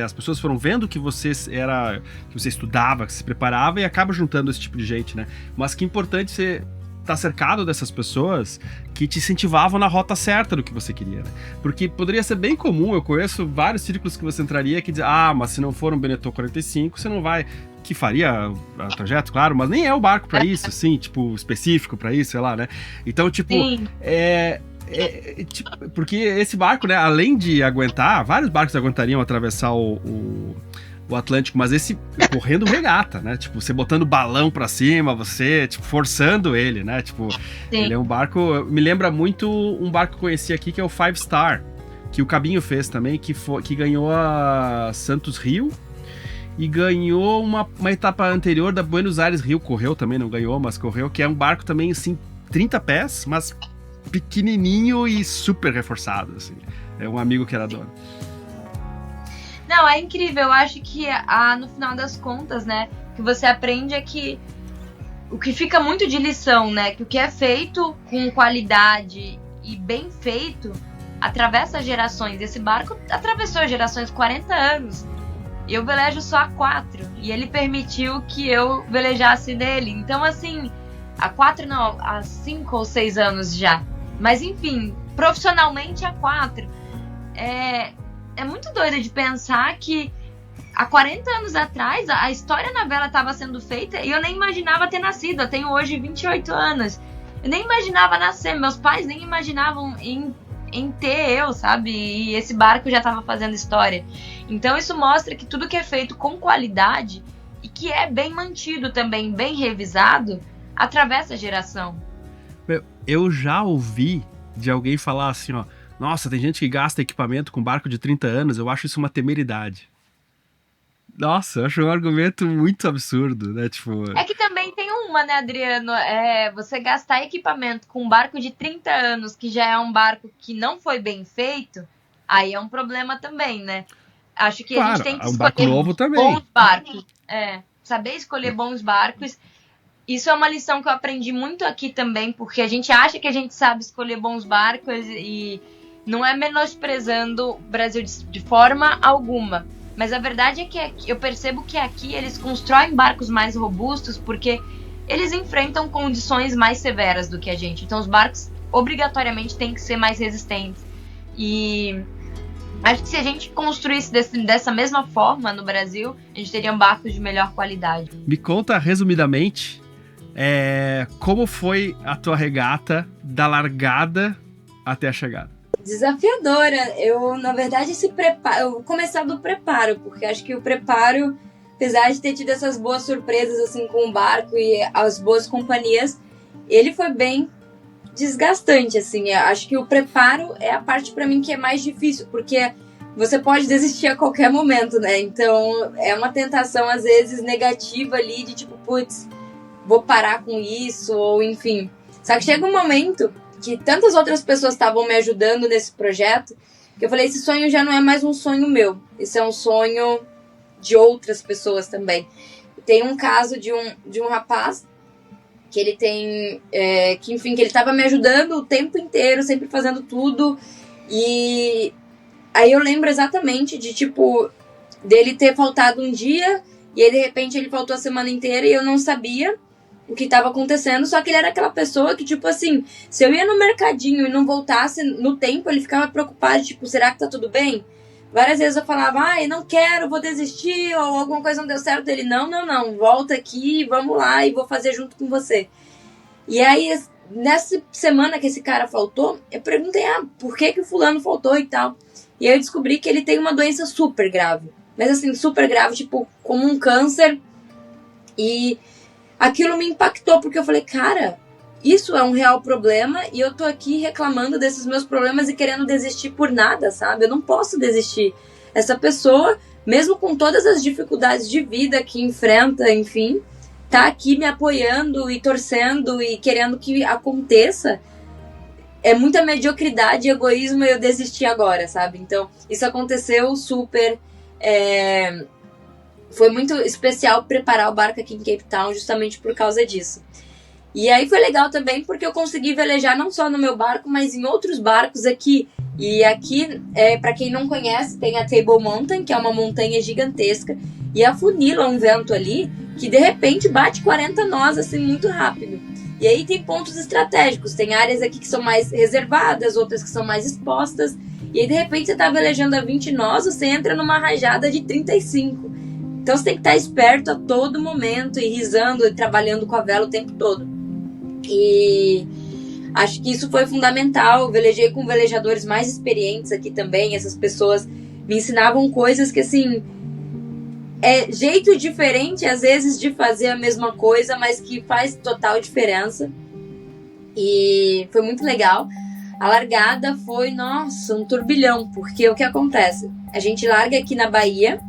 as pessoas foram vendo que você estudava, que se preparava, e acaba juntando esse tipo de gente, né? Mas que importante você estar cercado dessas pessoas que te incentivavam na rota certa do que você queria, né? Porque poderia ser bem comum, eu conheço vários círculos que você entraria que dizem, mas se não for um Beneteau 45, você não vai... Que faria o trajeto, claro, mas nem é o barco pra isso, assim, tipo, específico pra isso, sei lá, né? Então, tipo, tipo, porque esse barco, né, além de aguentar, vários barcos aguentariam atravessar o Atlântico, mas esse correndo regata, né? Tipo, você botando balão pra cima, você, tipo, forçando ele, né? Tipo, ele é um barco... Me lembra muito um barco que eu conheci aqui, que é o Five Star, que o Cabinho fez também, que ganhou a Santos Rio e ganhou uma etapa anterior da Buenos Aires Rio, correu também, não ganhou, mas correu, que é um barco também, assim, 30 pés, mas pequenininho e super reforçado, assim. É um amigo que era dono. Não, é incrível. Eu acho que no final das contas, né, que você aprende é que o que fica muito de lição, né, que o que é feito com qualidade e bem feito atravessa gerações. Esse barco atravessou gerações, 40 anos. Eu velejo só há 4 e ele permitiu que eu velejasse dele. Então, assim, há 5 ou 6 anos já. Mas, enfim, profissionalmente há 4. É muito doido de pensar que há 40 anos atrás a história na vela estava sendo feita e eu nem imaginava ter nascido. Eu tenho hoje 28 anos. Eu nem imaginava nascer. Meus pais nem imaginavam em ter eu, sabe? E esse barco já estava fazendo história. Então isso mostra que tudo que é feito com qualidade e que é bem mantido também, bem revisado, atravessa a geração. Eu já ouvi de alguém falar assim, ó, nossa, tem gente que gasta equipamento com barco de 30 anos, eu acho isso uma temeridade. Nossa, eu acho um argumento muito absurdo, né? Tipo... É que também tem uma, né, Adriano? Você gastar equipamento com um barco de 30 anos, que já é um barco que não foi bem feito, aí é um problema também, né? Acho que claro, a gente tem que um barco novo também. Bons barcos. Saber escolher bons barcos. Isso é uma lição que eu aprendi muito aqui também, porque a gente acha que a gente sabe escolher bons barcos e não é menosprezando o Brasil de forma alguma. Mas a verdade é que eu percebo que aqui eles constroem barcos mais robustos porque eles enfrentam condições mais severas do que a gente. Então os barcos obrigatoriamente têm que ser mais resistentes. E acho que se a gente construísse dessa mesma forma no Brasil, a gente teria barcos de melhor qualidade. Me conta resumidamente como foi a tua regata da largada até a chegada. Desafiadora. Eu, na verdade, eu vou começar do preparo, porque acho que o preparo, apesar de ter tido essas boas surpresas assim com o barco e as boas companhias, ele foi bem desgastante, assim. Eu acho que o preparo é a parte para mim que é mais difícil, porque você pode desistir a qualquer momento, né? Então, é uma tentação às vezes negativa ali de tipo, putz, vou parar com isso, ou enfim. Só que chega um momento que tantas outras pessoas estavam me ajudando nesse projeto, que eu falei, esse sonho já não é mais um sonho meu, esse é um sonho de outras pessoas também. Tem um caso de um rapaz que ele tem, que ele estava me ajudando o tempo inteiro, sempre fazendo tudo, e aí eu lembro exatamente de, tipo, dele ter faltado um dia, e aí de repente ele faltou a semana inteira e eu não sabia o que estava acontecendo, só que ele era aquela pessoa que, tipo assim, se eu ia no mercadinho e não voltasse no tempo, ele ficava preocupado, tipo, será que tá tudo bem? Várias vezes eu falava, eu não quero, vou desistir, ou alguma coisa não deu certo. Ele, não, volta aqui, vamos lá, e vou fazer junto com você. E aí, nessa semana que esse cara faltou, eu perguntei, por que o fulano faltou e tal? E aí eu descobri que ele tem uma doença super grave. Mas assim, super grave, tipo, como um câncer. E aquilo me impactou, porque eu falei, cara, isso é um real problema e eu tô aqui reclamando desses meus problemas e querendo desistir por nada, sabe? Eu não posso desistir. Essa pessoa, mesmo com todas as dificuldades de vida que enfrenta, enfim, tá aqui me apoiando e torcendo e querendo que aconteça, é muita mediocridade e egoísmo eu desistir agora, sabe? Então, isso aconteceu super. Foi muito especial preparar o barco aqui em Cape Town justamente por causa disso. E aí foi legal também porque eu consegui velejar não só no meu barco, mas em outros barcos aqui. E aqui, para quem não conhece, tem a Table Mountain, que é uma montanha gigantesca, e afunila um vento ali que de repente bate 40 nós assim muito rápido. E aí tem pontos estratégicos, tem áreas aqui que são mais reservadas, outras que são mais expostas. E aí de repente você tá velejando a 20 nós, você entra numa rajada de 35. Então você tem que estar esperto a todo momento e risando e trabalhando com a vela o tempo todo. E acho que isso foi fundamental. Eu velejei com velejadores mais experientes aqui também. Essas pessoas me ensinavam coisas que, assim, é jeito diferente, às vezes, de fazer a mesma coisa, mas que faz total diferença. E foi muito legal. A largada foi, nossa, um turbilhão, porque o que acontece? A gente larga aqui na Bahia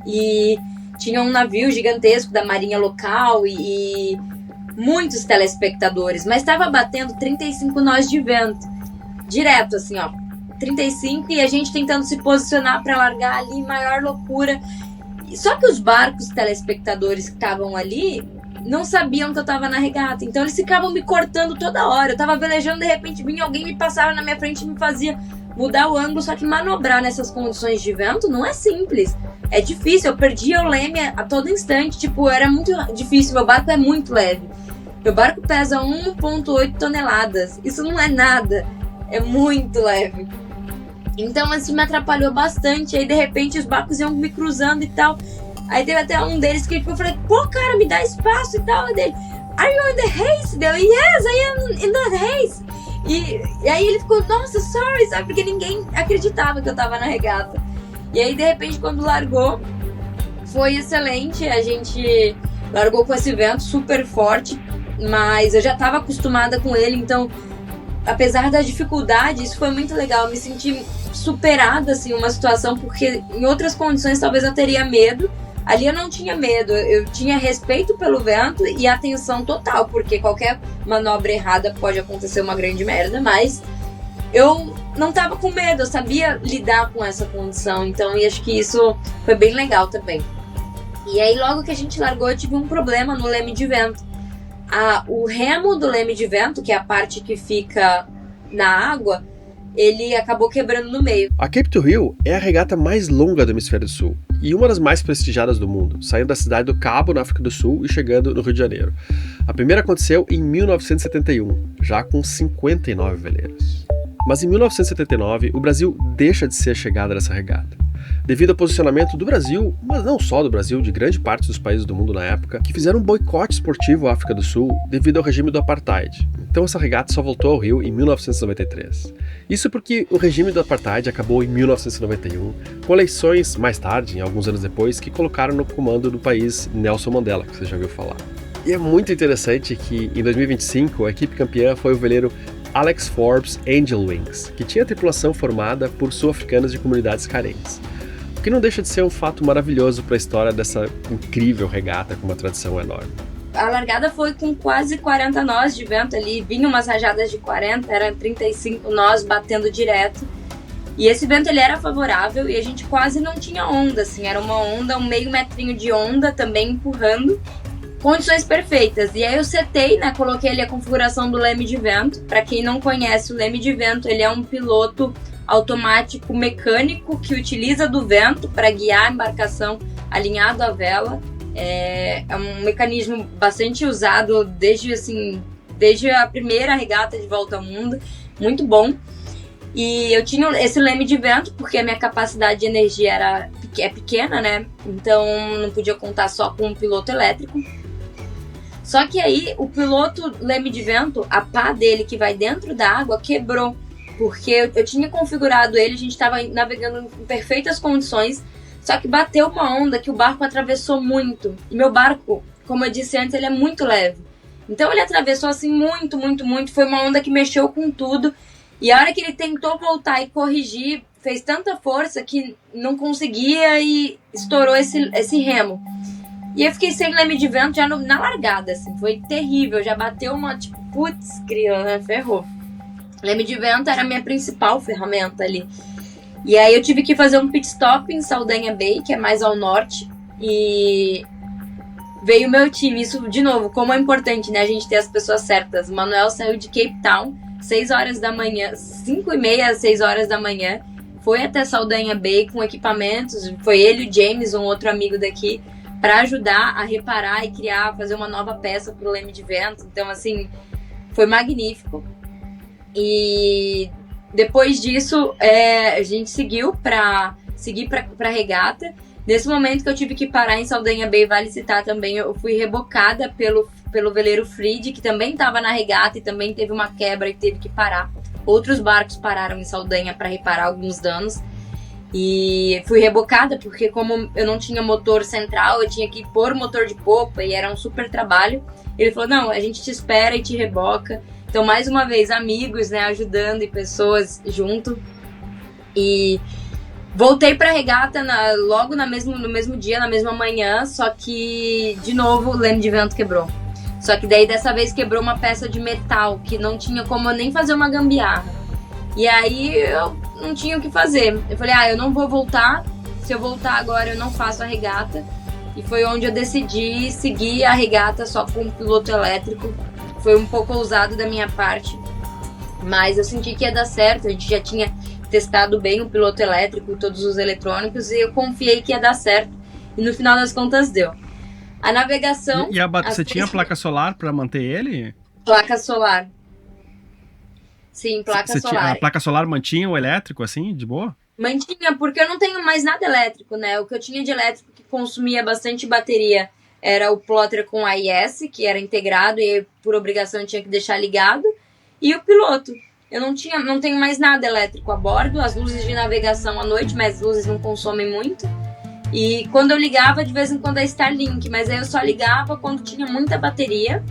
e tinha um navio gigantesco da marinha local e muitos telespectadores, mas estava batendo 35 nós de vento, direto assim, ó, 35, e a gente tentando se posicionar para largar ali, maior loucura. Só que os barcos telespectadores que estavam ali não sabiam que eu tava na regata, então eles ficavam me cortando toda hora. Eu tava velejando, de repente vinha alguém, me passava na minha frente e me fazia mudar o ângulo. Só que manobrar nessas condições de vento não é simples, é difícil. Eu perdia o leme a todo instante, tipo, era muito difícil. Meu barco é muito leve, meu barco pesa 1,8 toneladas, isso não é nada, é muito leve. Então assim me atrapalhou bastante. Aí de repente os barcos iam me cruzando e tal. Aí teve até um deles que eu falei, pô cara, me dá espaço e tal. Dele, are you in the haze? Deu, yes, I am in the haze. E aí ele ficou, nossa, sorry, sabe? Porque ninguém acreditava que eu tava na regata. E aí de repente quando largou, foi excelente. A gente largou com esse vento super forte, mas eu já estava acostumada com ele, então apesar da dificuldade, isso foi muito legal. Eu me senti superada, assim, uma situação, porque em outras condições talvez eu teria medo. Ali eu não tinha medo, eu tinha respeito pelo vento e atenção total, porque qualquer manobra errada pode acontecer uma grande merda, mas eu não tava com medo, eu sabia lidar com essa condição, então e acho que isso foi bem legal também. E aí logo que a gente largou eu tive um problema no leme de vento. O remo do leme de vento, que é a parte que fica na água, ele acabou quebrando no meio. A Cape to Rio é a regata mais longa do Hemisfério Sul e uma das mais prestigiadas do mundo, saindo da cidade do Cabo, na África do Sul, e chegando no Rio de Janeiro. A primeira aconteceu em 1971, já com 59 veleiros. Mas em 1979, o Brasil deixa de ser a chegada dessa regata, devido ao posicionamento do Brasil, mas não só do Brasil, de grande parte dos países do mundo na época, que fizeram um boicote esportivo à África do Sul devido ao regime do Apartheid. Então essa regata só voltou ao Rio em 1993. Isso porque o regime do Apartheid acabou em 1991, com eleições mais tarde, alguns anos depois, que colocaram no comando do país Nelson Mandela, que você já ouviu falar. E é muito interessante que em 2025 a equipe campeã foi o veleiro Alex Forbes Angel Wings, que tinha tripulação formada por sul-africanos de comunidades carentes. O que não deixa de ser um fato maravilhoso para a história dessa incrível regata com uma tradição enorme. A largada foi com quase 40 nós de vento ali, vinha umas rajadas de 40, eram 35 nós batendo direto. E esse vento ele era favorável e a gente quase não tinha onda, assim, era uma onda, um meio metrinho de onda também empurrando. Condições perfeitas. E aí eu setei, né, coloquei ali a configuração do leme de vento. Para quem não conhece, o leme de vento ele é um piloto automático mecânico que utiliza do vento para guiar a embarcação alinhado à vela. É um mecanismo bastante usado desde a primeira regata de volta ao mundo, muito bom. E eu tinha esse leme de vento porque a minha capacidade de energia é pequena, né? Então não podia contar só com um piloto elétrico. Só que aí o piloto leme de vento, a pá dele que vai dentro da água quebrou, porque eu tinha configurado ele, a gente estava navegando em perfeitas condições. Só que bateu uma onda que o barco atravessou muito. E meu barco, como eu disse antes, ele é muito leve. Então ele atravessou assim muito, muito, muito. Foi uma onda que mexeu com tudo. E a hora que ele tentou voltar e corrigir, fez tanta força que não conseguia e estourou esse remo. E eu fiquei sem leme de vento já na largada, assim. Foi terrível. Já bateu uma, tipo, putz, criança, ferrou. Leme de vento era a minha principal ferramenta ali. E aí eu tive que fazer um pit stop em Saldanha Bay, que é mais ao norte. E veio o meu time. Isso, de novo, como é importante, né? A gente ter as pessoas certas. O Manuel saiu de Cape Town, 6 horas da manhã, 5h30, 6 horas da manhã. Foi até Saldanha Bay com equipamentos. Foi ele, o James, um outro amigo daqui, para ajudar a reparar e criar, fazer uma nova peça pro leme de vento. Então, assim, foi magnífico. E depois disso, a gente seguiu para regata. Nesse momento que eu tive que parar em Saldanha Bay, vale citar também, eu fui rebocada pelo veleiro Fried, que também estava na regata e também teve uma quebra e teve que parar. Outros barcos pararam em Saldanha para reparar alguns danos. E fui rebocada porque, como eu não tinha motor central, eu tinha que pôr motor de popa e era um super trabalho. Ele falou, não, a gente te espera e te reboca. Então, mais uma vez, amigos, né, ajudando e pessoas junto. E voltei pra regata logo no mesmo dia, na mesma manhã, só que, de novo, o leme de vento quebrou. Só que daí, dessa vez, quebrou uma peça de metal, que não tinha como eu nem fazer uma gambiarra. E aí, eu não tinha o que fazer. Eu falei, eu não vou voltar. Se eu voltar agora, eu não faço a regata. E foi onde eu decidi seguir a regata só com o piloto elétrico. Foi um pouco ousado da minha parte, mas eu senti que ia dar certo. A gente já tinha testado bem o piloto elétrico, todos os eletrônicos, e eu confiei que ia dar certo. E no final das contas deu. A navegação... Você tinha placa solar para manter ele? Placa solar. Sim, placa solar. A placa solar mantinha o elétrico, assim, de boa? Mantinha, porque eu não tenho mais nada elétrico, né? O que eu tinha de elétrico que consumia bastante bateria era o plotter com AIS, que era integrado e por obrigação eu tinha que deixar ligado, e o piloto. Eu não tenho mais nada elétrico a bordo, as luzes de navegação à noite, mas as luzes não consomem muito. E quando eu ligava, de vez em quando, a Starlink, mas aí eu só ligava quando tinha muita bateria,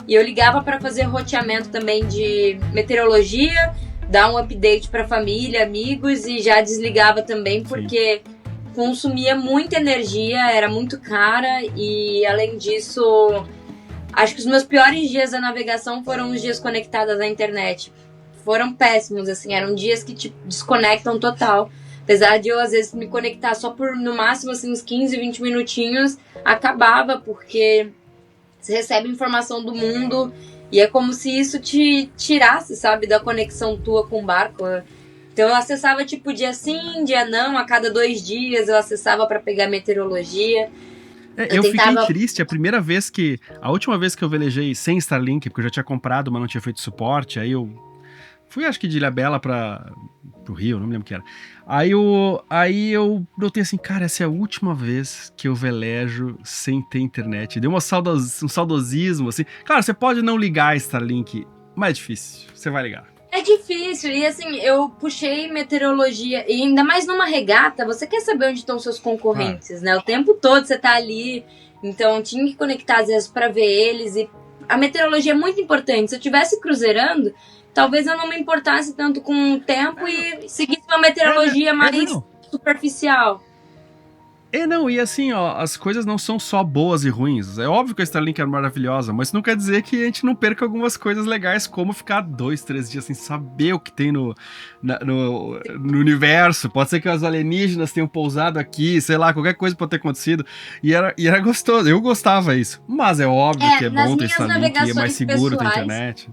e eu ligava para fazer roteamento também de meteorologia, dar um update para família, amigos, e já desligava também, porque consumia muita energia, era muito cara, e além disso, acho que os meus piores dias da navegação foram os dias conectados à internet. Foram péssimos, assim, eram dias que te desconectam total. Apesar de eu, às vezes, me conectar só por, no máximo, assim, uns 15, 20 minutinhos, acabava, porque você recebe informação do mundo e é como se isso te tirasse, sabe, da conexão tua com o barco. Então eu acessava tipo dia sim, dia não, a cada 2 dias eu acessava para pegar meteorologia. Eu fiquei triste a última vez que eu velejei sem Starlink, porque eu já tinha comprado, mas não tinha feito suporte, aí eu fui, acho que de Ilhabela pro Rio, não me lembro o que era. Aí eu notei assim, cara, essa é a última vez que eu velejo sem ter internet. Deu um saudosismo, assim. Claro, você pode não ligar a Starlink, mas é difícil, você vai ligar. É difícil, e assim, eu puxei meteorologia, e ainda mais numa regata, você quer saber onde estão seus concorrentes, né? O tempo todo você tá ali, então tinha que conectar às vezes pra ver eles, e a meteorologia é muito importante. Se eu estivesse cruzeirando, talvez eu não me importasse tanto com o tempo e seguisse uma meteorologia mais superficial. E assim, ó, as coisas não são só boas e ruins. É óbvio que a Starlink é maravilhosa, mas isso não quer dizer que a gente não perca algumas coisas legais, como ficar 2, 3 dias sem saber o que tem no universo. Pode ser que os alienígenas tenham pousado aqui, sei lá, qualquer coisa pode ter acontecido. E era gostoso, eu gostava disso. Mas é óbvio que é bom ter Starlink, é mais seguro ter internet.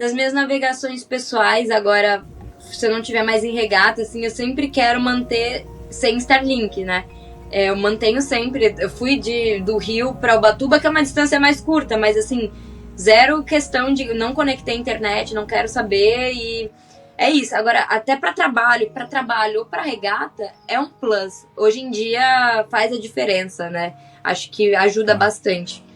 Nas minhas navegações pessoais, agora, se eu não tiver mais em regata, assim, eu sempre quero manter sem Starlink, né? Eu mantenho sempre. Eu fui do Rio para Ubatuba, que é uma distância mais curta, mas assim, zero questão de não conectei a internet, não quero saber, e é isso. Agora, até para trabalho ou para regata, é um plus. Hoje em dia faz a diferença, né? Acho que ajuda bastante.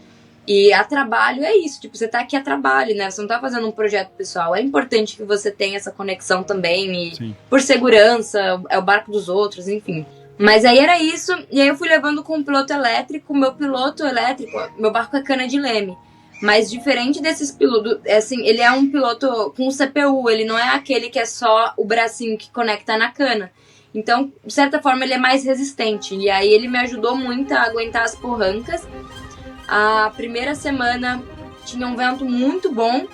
E a trabalho é isso, tipo, você tá aqui a trabalho, né? Você não tá fazendo um projeto pessoal. É importante que você tenha essa conexão também, e por segurança, é o barco dos outros, enfim. Mas aí era isso, e aí eu fui levando com o piloto elétrico. Meu piloto elétrico, meu barco é cana de leme. Mas diferente desses pilotos, assim, ele é um piloto com CPU, ele não é aquele que é só o bracinho que conecta na cana. Então, de certa forma, ele é mais resistente. E aí ele me ajudou muito a aguentar as porrancas. A primeira semana tinha um vento muito bom,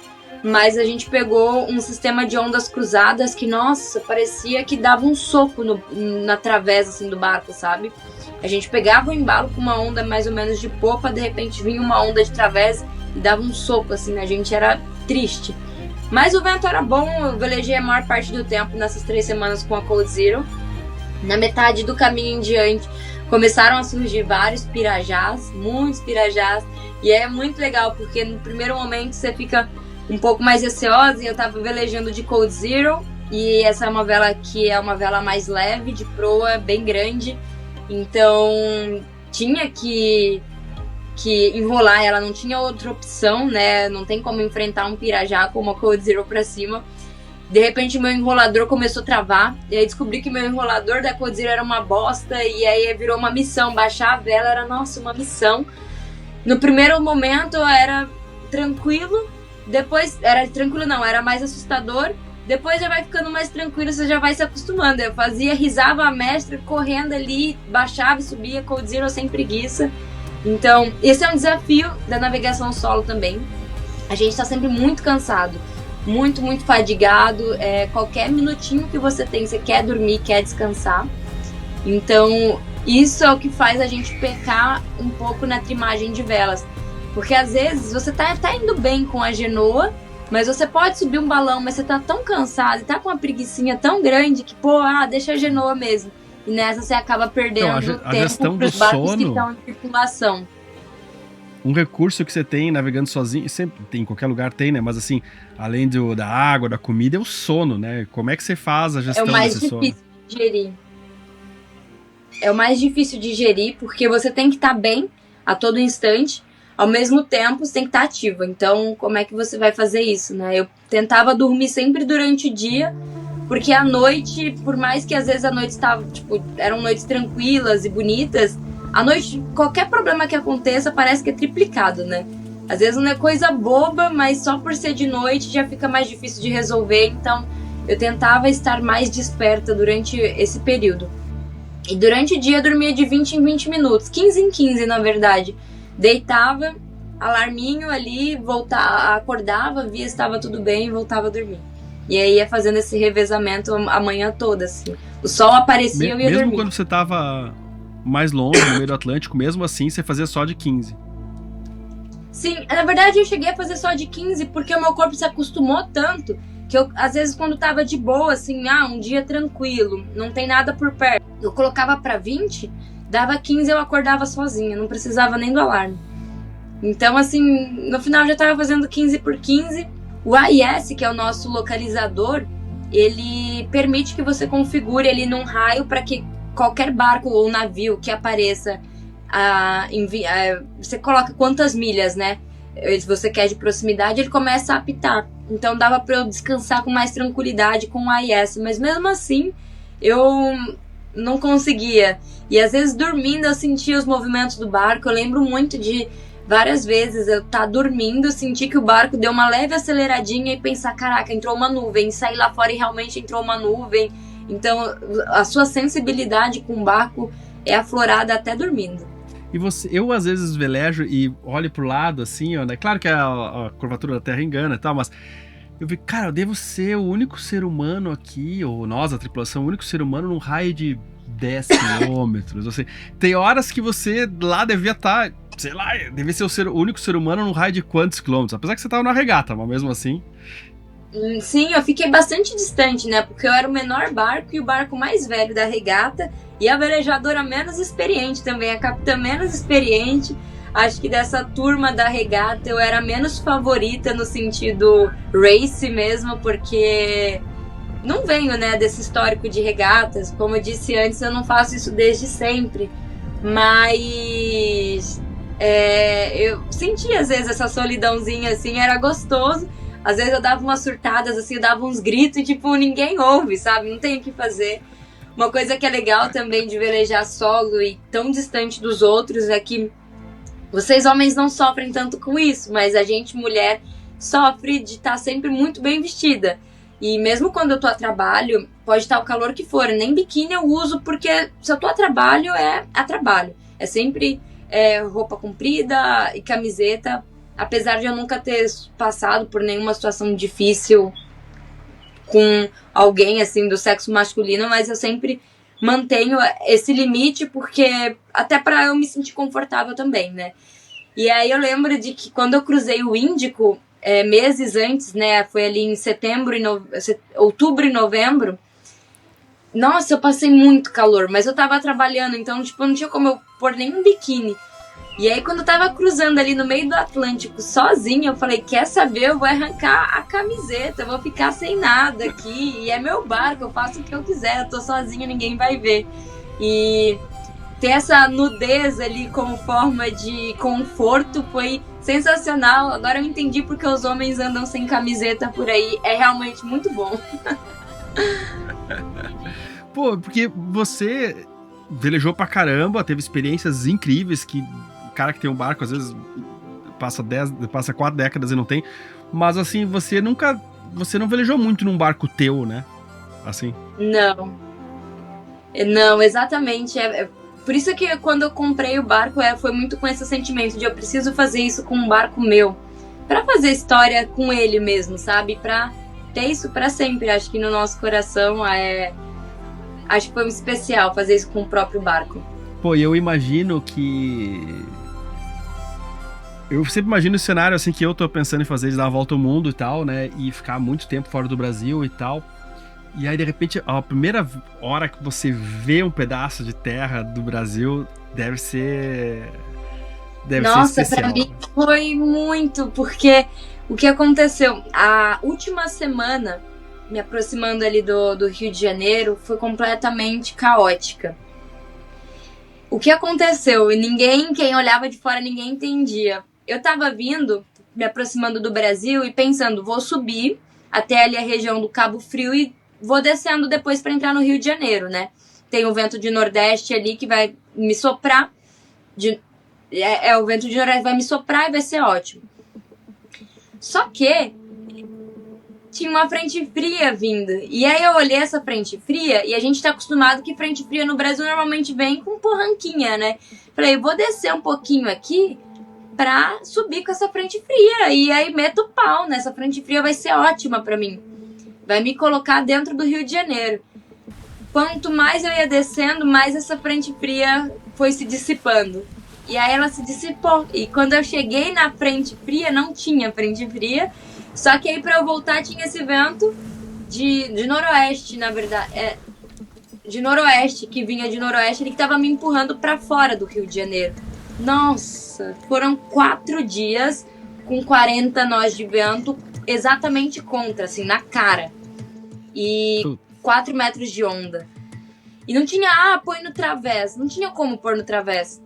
mas a gente pegou um sistema de ondas cruzadas que, nossa, parecia que dava um soco na travessa assim, do barco, sabe? A gente pegava o embalo com uma onda mais ou menos de popa, de repente vinha uma onda de travessa e dava um soco, assim, a gente era triste. Mas o vento era bom, eu velejei a maior parte do tempo nessas 3 semanas com a Cold Zero. Na metade do caminho em diante, começaram a surgir vários pirajás, muitos pirajás, e é muito legal, porque no primeiro momento você fica um pouco mais receosa, e eu tava velejando de Cold Zero, e essa é uma vela que é uma vela mais leve, de proa, bem grande, então tinha que enrolar ela, não tinha outra opção, né, não tem como enfrentar um pirajá com uma Cold Zero pra cima. De repente meu enrolador começou a travar, e aí descobri que meu enrolador da Cold Zero era uma bosta, e aí virou uma missão, baixar a vela era, nossa, uma missão. No primeiro momento era tranquilo, depois, era mais assustador, depois já vai ficando mais tranquilo, você já vai se acostumando. Eu risava a mestra, correndo ali, baixava e subia, Cold Zero sem preguiça. Então, esse é um desafio da navegação solo também. A gente tá sempre muito cansado, muito, muito fadigado. Qualquer minutinho que você tem, você quer dormir, quer descansar. Então, isso é o que faz a gente pecar um pouco na trimagem de velas. Porque às vezes você tá indo bem com a genoa, mas você pode subir um balão, mas você tá tão cansado e tá com uma preguicinha tão grande que, deixa a genoa mesmo. E nessa você acaba perdendo tempo pros barcos que estão em tripulação. Um recurso que você tem navegando sozinho, sempre tem, em qualquer lugar tem, né? Mas assim, além da água, da comida, é o sono, né? Como é que você faz a gestão desse sono? É o mais difícil de gerir. É o mais difícil de gerir, porque você tem que estar bem a todo instante, ao mesmo tempo você tem que estar ativo. Então, como é que você vai fazer isso, né? Eu tentava dormir sempre durante o dia, porque à noite, por mais que às vezes a noite estava, eram noites tranquilas e bonitas, à noite, qualquer problema que aconteça parece que é triplicado, né? Às vezes não é coisa boba, mas só por ser de noite já fica mais difícil de resolver. Então, eu tentava estar mais desperta durante esse período. E durante o dia eu dormia de 20 em 20 minutos, 15 em 15, na verdade. Deitava, alarminho ali, acordava, via se estava tudo bem e voltava a dormir. E aí ia fazendo esse revezamento a manhã toda, assim. O sol aparecia e eu ia dormir. Mesmo quando você tava mais longe, no meio do Atlântico, mesmo assim, você fazia só de 15? Sim, na verdade eu cheguei a fazer só de 15 porque o meu corpo se acostumou tanto que eu, às vezes, quando tava de boa, assim, um dia tranquilo, não tem nada por perto, eu colocava pra 20, dava 15 eu acordava sozinha, não precisava nem do alarme. Então, assim, no final eu já tava fazendo 15 por 15. O AIS, que é o nosso localizador, ele permite que você configure ele num raio para que qualquer barco ou navio que apareça, você coloca quantas milhas, né? Se você quer de proximidade, ele começa a apitar. Então dava para eu descansar com mais tranquilidade com o AIS, mas mesmo assim eu não conseguia. E às vezes dormindo eu sentia os movimentos do barco. Eu lembro muito de várias vezes eu estar dormindo, sentir que o barco deu uma leve aceleradinha e pensar, caraca, entrou uma nuvem, sair lá fora e realmente entrou uma nuvem. Então a sua sensibilidade com o barco é aflorada até dormindo. E eu às vezes velejo e olho pro lado assim, ó, né? Claro que a curvatura da Terra engana e tal, mas eu vi, cara, eu devo ser o único ser humano aqui, ou nós, a tripulação, o único ser humano num raio de 10 quilômetros. Assim, tem horas que você lá devia estar, sei lá, devia ser o único ser humano num raio de quantos quilômetros? Apesar que você tava na regata, mas mesmo assim. Sim, eu fiquei bastante distante, né? Porque eu era o menor barco e o barco mais velho da regata. E a velejadora menos experiente também, a capitã menos experiente. Acho que dessa turma da regata eu era menos favorita no sentido race mesmo, porque não venho, né, desse histórico de regatas. Como eu disse antes, eu não faço isso desde sempre. Mas eu senti às vezes essa solidãozinha assim, era gostoso. Às vezes eu dava umas surtadas assim, eu dava uns gritos e tipo, ninguém ouve, sabe? Não tem o que fazer. Uma coisa que é legal também de velejar solo e tão distante dos outros é que vocês homens não sofrem tanto com isso, mas a gente, mulher, sofre de estar sempre muito bem vestida. E mesmo quando eu tô a trabalho, pode estar o calor que for, nem biquíni eu uso, porque se eu tô a trabalho, é a trabalho. É sempre roupa comprida e camiseta, apesar de eu nunca ter passado por nenhuma situação difícil com alguém, assim, do sexo masculino, mas eu sempre mantenho esse limite, porque até pra eu me sentir confortável também, né? E aí eu lembro de que quando eu cruzei o Índico, meses antes, né, foi ali em outubro e novembro, nossa, eu passei muito calor, mas eu tava trabalhando, então, tipo, não tinha como eu pôr nenhum biquíni. E aí, quando eu tava cruzando ali no meio do Atlântico sozinha, eu falei, quer saber, eu vou arrancar a camiseta, eu vou ficar sem nada aqui, e é meu barco, eu faço o que eu quiser, eu tô sozinha, ninguém vai ver. E ter essa nudez ali como forma de conforto foi sensacional. Agora eu entendi porque os homens andam sem camiseta por aí, é realmente muito bom. Pô, porque você velejou pra caramba, teve experiências incríveis que o cara que tem um barco às vezes passa 4 décadas e não tem, mas assim, você não velejou muito num barco teu, né? Assim. Não, exatamente. Por isso que quando eu comprei o barco, foi muito com esse sentimento de eu preciso fazer isso com um barco meu, pra fazer história com ele mesmo, sabe? Pra ter isso pra sempre. Acho que no nosso coração acho que foi um especial fazer isso com o próprio barco. Pô, e eu imagino que... Eu sempre imagino o cenário assim que eu tô pensando em fazer, de dar a volta ao mundo e tal, né? E ficar muito tempo fora do Brasil e tal. E aí, de repente, a primeira hora que você vê um pedaço de terra do Brasil deve ser Nossa, especial. pra mim foi muito, porque o que aconteceu? A última semana, me aproximando ali do Rio de Janeiro, foi completamente caótica. O que aconteceu? Quem olhava de fora, ninguém entendia. Eu tava vindo, me aproximando do Brasil e pensando, vou subir até ali a região do Cabo Frio e vou descendo depois para entrar no Rio de Janeiro, né? Tem o vento de Nordeste ali que vai me soprar. O vento de Nordeste vai me soprar e vai ser ótimo. Só que tinha uma frente fria vindo. E aí eu olhei essa frente fria e a gente tá acostumado que frente fria no Brasil normalmente vem com porranquinha, né? Falei, vou descer um pouquinho aqui pra subir com essa frente fria. E aí meto o pau nessa frente fria, vai ser ótima pra mim. Vai me colocar dentro do Rio de Janeiro. Quanto mais eu ia descendo, mais essa frente fria foi se dissipando. E aí ela se dissipou. E quando eu cheguei na frente fria, não tinha frente fria. Só que aí pra eu voltar tinha esse vento de noroeste, na verdade. De noroeste, que vinha de noroeste, ele que tava me empurrando pra fora do Rio de Janeiro. Nossa, foram 4 dias com 40 nós de vento exatamente contra, assim, na cara. E 4 metros de onda. E não tinha, põe no través. Não tinha como pôr no través.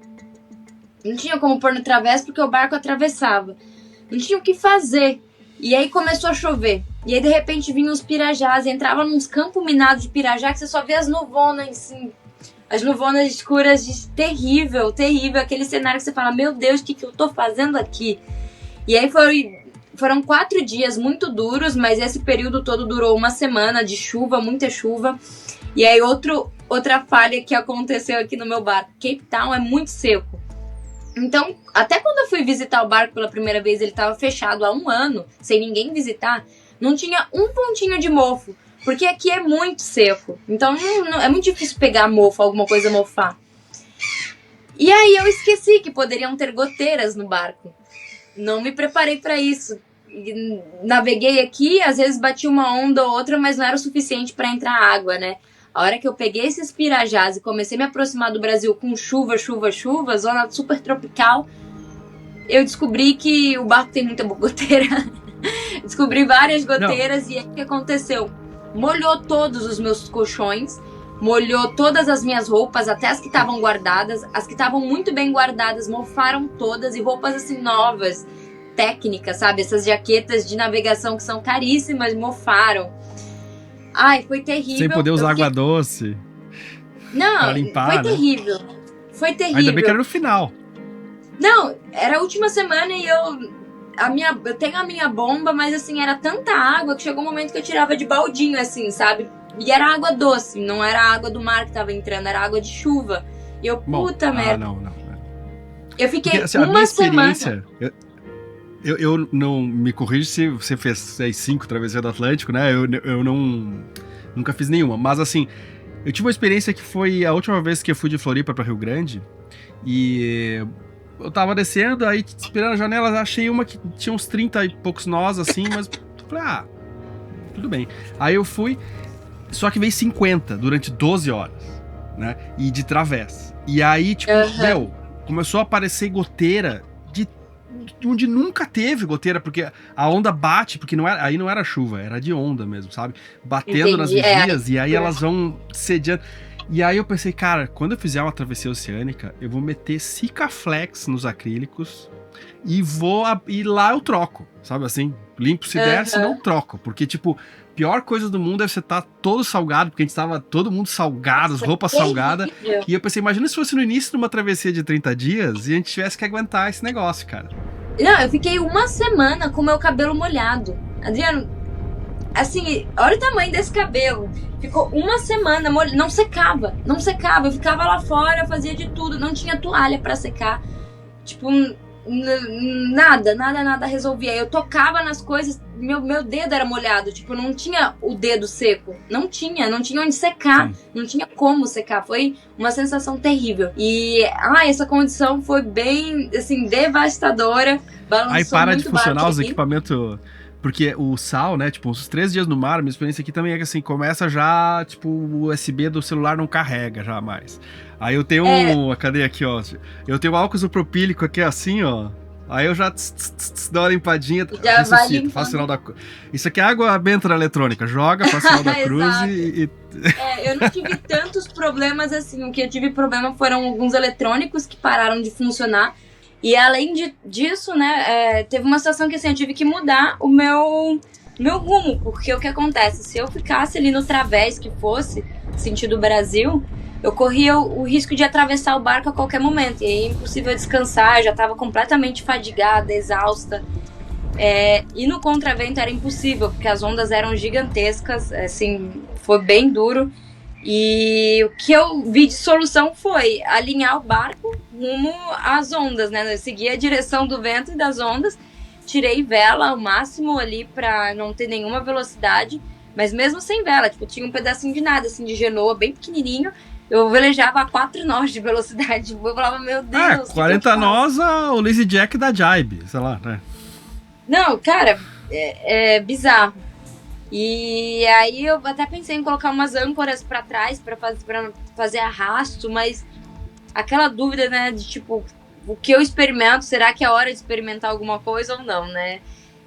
Não tinha como pôr no través porque o barco atravessava. Não tinha o que fazer. E aí começou a chover. E aí de repente vinham os pirajás. Entrava nos campos minados de pirajá que você só vê as nuvonas assim. As nuvonas escuras, terrível, terrível. Aquele cenário que você fala, meu Deus, o que eu tô fazendo aqui? E aí foram 4 dias muito duros, mas esse período todo durou uma semana de chuva, muita chuva. E aí outra falha que aconteceu aqui no meu barco. Cape Town é muito seco. Então, até quando eu fui visitar o barco pela primeira vez, ele estava fechado há 1 ano, sem ninguém visitar, não tinha um pontinho de mofo, porque aqui é muito seco. Então, é muito difícil pegar mofo, alguma coisa mofar. E aí eu esqueci que poderiam ter goteiras no barco. Não me preparei para isso. Naveguei aqui, às vezes bati uma onda ou outra, mas não era o suficiente para entrar água, né? A hora que eu peguei esses pirajás e comecei a me aproximar do Brasil com chuva, zona super tropical, eu descobri que o barco tem muita goteira. Descobri várias goteiras. Não. E aí o que aconteceu? Molhou todos os meus colchões, molhou todas as minhas roupas, até as que estavam guardadas. As que estavam muito bem guardadas mofaram todas, e roupas assim novas, técnicas, sabe? Essas jaquetas de navegação que são caríssimas, mofaram. Ai, foi terrível. Sem poder usar água doce. Não, pra limpar, foi terrível. Foi terrível. Ainda bem que era no final. Não, era a última semana e eu eu tenho a minha bomba, mas assim, era tanta água que chegou um momento que eu tirava de baldinho, assim, sabe? E era água doce, não era água do mar que tava entrando, era água de chuva. E eu, puta merda. Não. Eu fiquei Porque, assim, uma semana. Eu não me corrijo se você fez 5 travessias do Atlântico, né? Eu não nunca fiz nenhuma, mas assim, eu tive uma experiência que foi a última vez que eu fui de Floripa para Rio Grande e eu tava descendo, aí esperando a janela, achei uma que tinha uns 30 e poucos nós, assim, mas falei, tudo bem. Aí eu fui, só que veio 50 durante 12 horas, né? E de travessa. E aí, tipo, começou a aparecer goteira de onde nunca teve goteira, porque a onda bate, porque aí não era chuva, era de onda mesmo, sabe? Batendo nas vigias, e aí elas vão sediando. E aí eu pensei, cara, quando eu fizer uma travessia oceânica, eu vou meter Sikaflex nos acrílicos e lá eu troco, sabe assim? Limpo se der, se não troco. Porque, tipo, pior coisa do mundo é você estar todo salgado, porque a gente tava todo mundo salgado, as roupas salgadas. E eu pensei, imagina se fosse no início de uma travessia de 30 dias e a gente tivesse que aguentar esse negócio, cara. Não, eu fiquei uma semana com meu cabelo molhado. Adriano, assim, olha o tamanho desse cabelo. Ficou uma semana molhado, não secava. Eu ficava lá fora, fazia de tudo, não tinha toalha pra secar. Tipo, nada resolvia. Eu tocava nas coisas, meu dedo era molhado, tipo, não tinha o dedo seco. Não tinha onde secar. Sim. Não tinha como secar. Foi uma sensação terrível. E, essa condição foi bem, assim, devastadora. Balançou aí para muito de funcionar os aqui. equipamentos... Porque o sal, né, tipo, uns 3 dias no mar, a minha experiência aqui também é que, assim, começa já, tipo, o USB do celular não carrega já mais. Aí eu tenho cadê aqui, ó? Eu tenho álcool isopropílico aqui, assim, ó. Aí eu já dou uma limpadinha, ressuscito, faço sinal da cruz. Isso aqui é água benta eletrônica, joga, faz sinal da cruz e... eu não tive tantos problemas assim. O que eu tive problema foram alguns eletrônicos que pararam de funcionar. E além disso, né, teve uma situação que assim, eu tive que mudar o meu rumo, porque o que acontece? Se eu ficasse ali no través que fosse, sentido Brasil, eu corria o risco de atravessar o barco a qualquer momento, e aí é impossível descansar, eu já estava completamente fadigada, exausta, e no contravento era impossível, porque as ondas eram gigantescas, assim, foi bem duro. E o que eu vi de solução foi alinhar o barco rumo às ondas, né? Eu segui a direção do vento e das ondas, tirei vela ao máximo ali pra não ter nenhuma velocidade, mas mesmo sem vela, tipo, tinha um pedacinho de nada, assim, de genoa bem pequenininho, eu velejava a 4 nós de velocidade, eu falava, meu Deus... 40 nós, o Lazy Jack da Jibe, sei lá, né? Não, cara, é bizarro. E aí eu até pensei em colocar umas âncoras pra trás pra fazer arrasto, mas aquela dúvida, né, de tipo, o que eu experimento, será que é hora de experimentar alguma coisa ou não, né?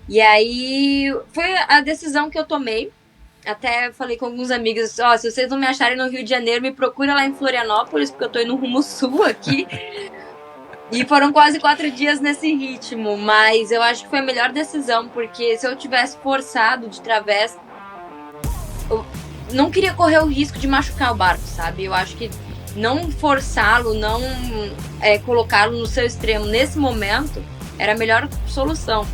E aí foi a decisão que eu tomei. Até falei com alguns amigos, se vocês não me acharem no Rio de Janeiro, me procura lá em Florianópolis, porque eu tô indo rumo sul aqui. E foram quase 4 dias nesse ritmo, mas eu acho que foi a melhor decisão, porque se eu tivesse forçado de travessa, eu não queria correr o risco de machucar o barco, sabe? Eu acho que não forçá-lo, não colocá-lo no seu extremo nesse momento, era a melhor solução.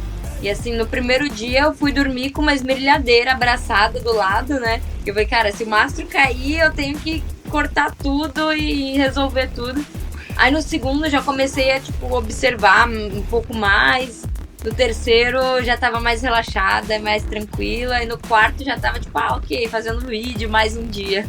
E assim, no primeiro dia eu fui dormir com uma esmerilhadeira abraçada do lado, né? Eu falei, cara, se o mastro cair, eu tenho que cortar tudo e resolver tudo. Aí no segundo eu já comecei a, tipo, observar um pouco mais. No terceiro já tava mais relaxada, mais tranquila. E no quarto já tava, tipo, ok, fazendo vídeo mais um dia.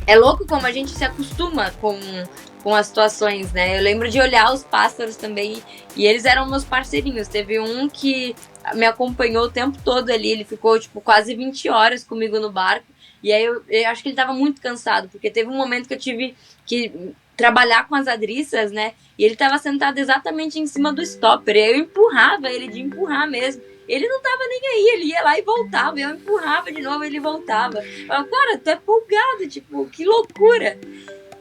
É louco como a gente se acostuma com as situações, né? Eu lembro de olhar os pássaros também. E eles eram meus parceirinhos. Teve um que me acompanhou o tempo todo ali. Ele ficou, tipo, quase 20 horas comigo no barco. E aí eu acho que ele tava muito cansado. Porque teve um momento que eu tive que trabalhar com as adriças, né? E ele tava sentado exatamente em cima do stopper. Eu empurrava ele de empurrar mesmo. Ele não tava nem aí, ele ia lá e voltava. Eu empurrava de novo, ele voltava. Eu falava, cara, tu é folgado, tipo, que loucura.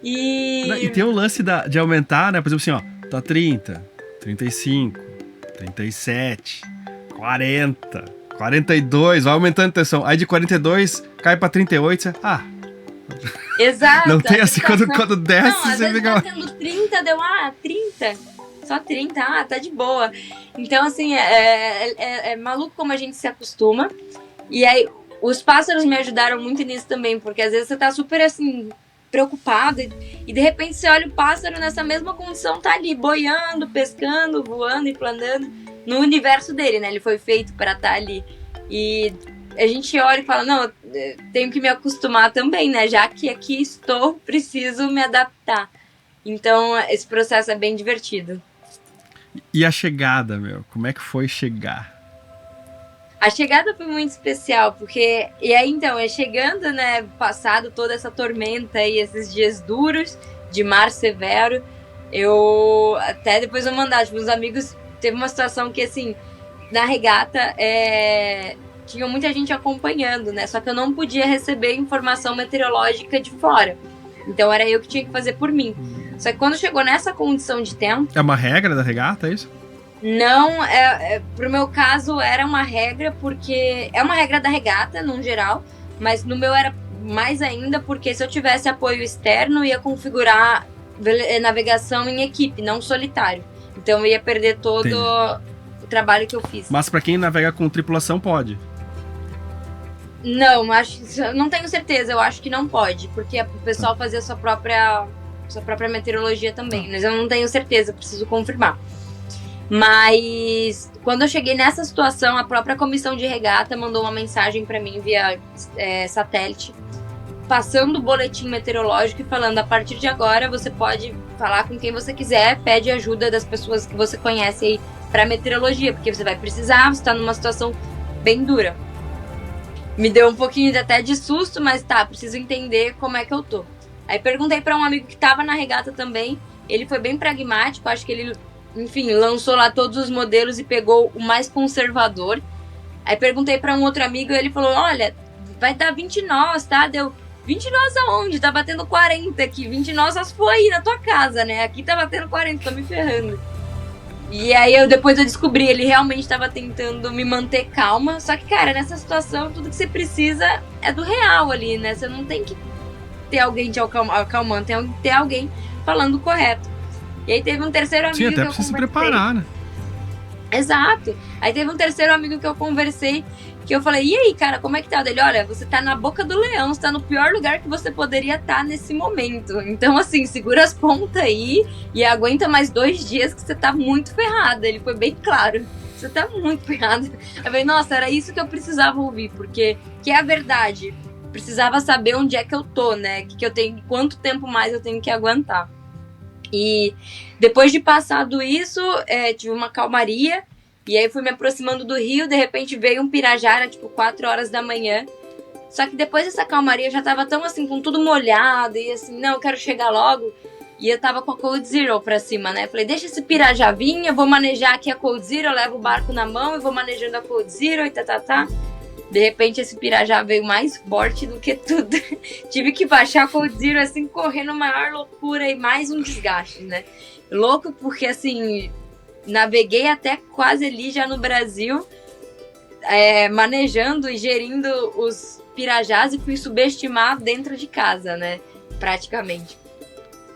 E tem um lance de aumentar, né? Por exemplo, assim, ó, tá 30, 35, 37, 40, 42, vai aumentando a tensão. Aí de 42 cai pra 38, você... Exato. Não tem assim, quando desce, não, às você vezes fica... batendo 30, deu 30. Só 30, tá de boa. Então, assim, é maluco como a gente se acostuma. E aí, os pássaros me ajudaram muito nisso também, porque às vezes você tá super, assim, preocupado e de repente você olha o pássaro nessa mesma condição, tá ali boiando, pescando, voando e planando no universo dele, né? Ele foi feito para estar ali. E a gente olha e fala, não, eu tenho que me acostumar também, né? Já que aqui estou, preciso me adaptar. Então, esse processo é bem divertido. E a chegada, como é que foi chegar? A chegada foi muito especial, porque... E aí, então, chegando, né, passado toda essa tormenta e esses dias duros, de mar severo, eu... Até depois eu mandar, tipo, os amigos... Teve uma situação que, assim, na regata, tinha muita gente acompanhando, né? Só que eu não podia receber informação meteorológica de fora. Então, era eu que tinha que fazer por mim. Só que quando chegou nessa condição de tempo... É uma regra da regata, é isso? Não, pro meu caso era uma regra, porque é uma regra da regata, no geral, mas no meu era mais ainda, porque se eu tivesse apoio externo, ia configurar navegação em equipe, não solitário. Então eu ia perder todo o trabalho que eu fiz. Mas pra quem navega com tripulação, pode? Não, não tenho certeza, eu acho que não pode, porque o pessoal fazia sua própria meteorologia também, mas eu não tenho certeza, preciso confirmar. Mas quando eu cheguei nessa situação, a própria comissão de regata mandou uma mensagem para mim via satélite, passando o boletim meteorológico e falando, a partir de agora você pode falar com quem você quiser, pede ajuda das pessoas que você conhece aí para meteorologia, porque você vai precisar, você está numa situação bem dura. Me deu um pouquinho até de susto, mas preciso entender como é que eu tô. Aí perguntei para um amigo que estava na regata também, ele foi bem pragmático, acho que ele... Enfim, lançou lá todos os modelos e pegou o mais conservador. Aí perguntei pra um outro amigo e ele falou, olha, vai dar 20 nós, tá? Deu 20 nós aonde? Tá batendo 40 aqui. 20 nós só se for aí na tua casa, né? Aqui tá batendo 40, tô me ferrando. E aí depois eu descobri, ele realmente tava tentando me manter calma. Só que, cara, nessa situação, tudo que você precisa é do real ali, né? Você não tem que ter alguém te acalmando, tem que ter alguém falando o correto. E aí teve um terceiro amigo. Sim, até que eu precisa se conversei. preparar, né? Exato. Aí teve um terceiro amigo que eu conversei, que eu falei, e aí, cara, como é que tá? Dele, olha, você tá na boca do leão, você tá no pior lugar que você poderia estar nesse momento. Então, assim, segura as pontas aí e aguenta mais 2 dias que você tá muito ferrada. Ele foi bem claro. Você tá muito ferrada. Eu falei, nossa, era isso que eu precisava ouvir, porque que é a verdade. Precisava saber onde é que eu tô, né? Que eu tenho, quanto tempo mais eu tenho que aguentar. E depois de passado isso, tive uma calmaria. E aí fui me aproximando do rio. De repente veio um pirajara, tipo 4 horas da manhã. Só que depois dessa calmaria eu já tava tão assim, com tudo molhado. E assim, não, eu quero chegar logo. E eu tava com a Cold Zero pra cima, né? Falei, deixa esse pirajá vir, eu vou manejar aqui a Cold Zero. Eu levo o barco na mão e vou manejando a Cold Zero e tá. De repente esse pirajá veio mais forte do que tudo. Tive que baixar a Cold Zero assim, correndo maior loucura e mais um desgaste, né? Louco porque assim, naveguei até quase ali já no Brasil, manejando e gerindo os pirajás e fui subestimar dentro de casa, né? Praticamente.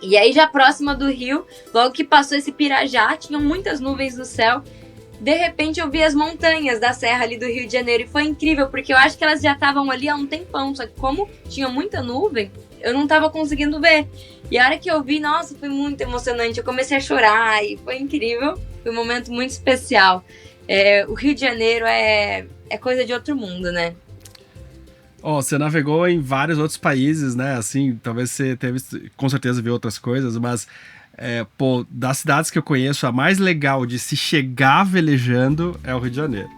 E aí já próxima do rio, logo que passou esse pirajá, tinham muitas nuvens no céu. De repente eu vi as montanhas da serra ali do Rio de Janeiro e foi incrível, porque eu acho que elas já estavam ali há um tempão, só que como tinha muita nuvem, eu não estava conseguindo ver. E a hora que eu vi, nossa, foi muito emocionante, eu comecei a chorar e foi incrível, foi um momento muito especial. O Rio de Janeiro é coisa de outro mundo, né? Você navegou em vários outros países, né? Assim, talvez você teve, com certeza viu outras coisas, mas... das cidades que eu conheço, a mais legal de se chegar velejando é o Rio de Janeiro.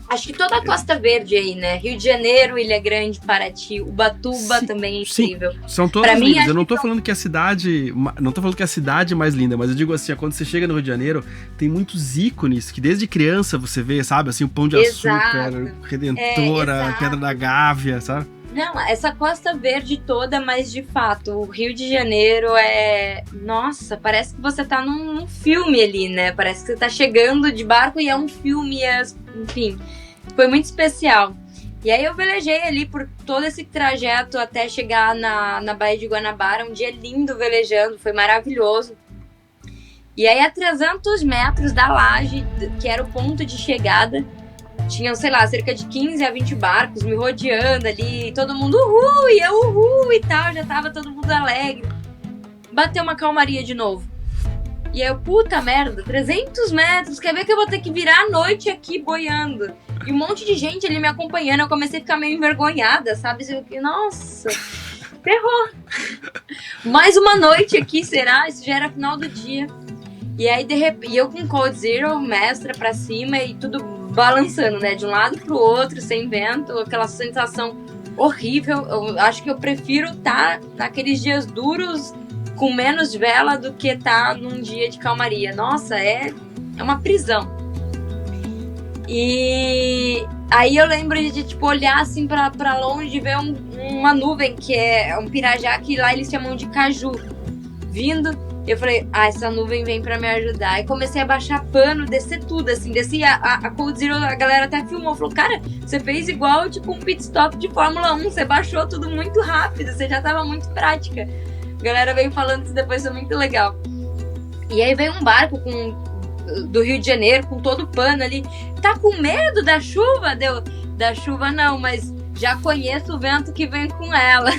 Acho que toda a Costa Verde aí, né? Rio de Janeiro, Ilha Grande, Paraty, Ubatuba também é incrível. Sim, são todas lindas. Eu não tô falando que a cidade... Não tô falando que a cidade é mais linda, mas eu digo assim, quando você chega no Rio de Janeiro, tem muitos ícones que desde criança você vê, sabe? Assim, o Pão de Açúcar, Redentora, Pedra da Gávea, sabe? Não, essa Costa Verde toda, mas de fato, o Rio de Janeiro nossa, parece que você tá num filme ali, né? Parece que você tá chegando de barco e é um filme, enfim, foi muito especial. E aí eu velejei ali por todo esse trajeto até chegar na Baía de Guanabara, um dia lindo velejando, foi maravilhoso. E aí a 300 metros da laje, que era o ponto de chegada, tinham, sei lá, cerca de 15 a 20 barcos me rodeando ali, todo mundo uhul, e eu uhul e tal, já tava todo mundo alegre. Bateu uma calmaria de novo. E aí eu, puta merda, 300 metros, quer ver que eu vou ter que virar a noite aqui boiando? E um monte de gente ali me acompanhando, eu comecei a ficar meio envergonhada, sabe? Nossa, ferrou. Mais uma noite aqui, será? Isso já era final do dia. E aí, de repente, eu com Cold Zero, mestra pra cima e tudo balançando, né? De um lado pro outro, sem vento, aquela sensação horrível. Eu acho que eu prefiro estar naqueles dias duros com menos vela do que estar num dia de calmaria. Nossa, é uma prisão. E aí eu lembro de tipo, olhar assim pra longe e ver uma nuvem que é um pirajá que lá eles chamam de caju vindo. Eu falei, essa nuvem vem pra me ajudar. E comecei a baixar pano, descer tudo, assim. Desci a Cold Zero, a galera até filmou. Falou, cara, você fez igual, tipo, um pit stop de Fórmula 1. Você baixou tudo muito rápido, você já tava muito prática. A galera veio falando isso depois, foi muito legal. E aí veio um barco do Rio de Janeiro, com todo o pano ali. Tá com medo da chuva? Da chuva não, mas já conheço o vento que vem com ela.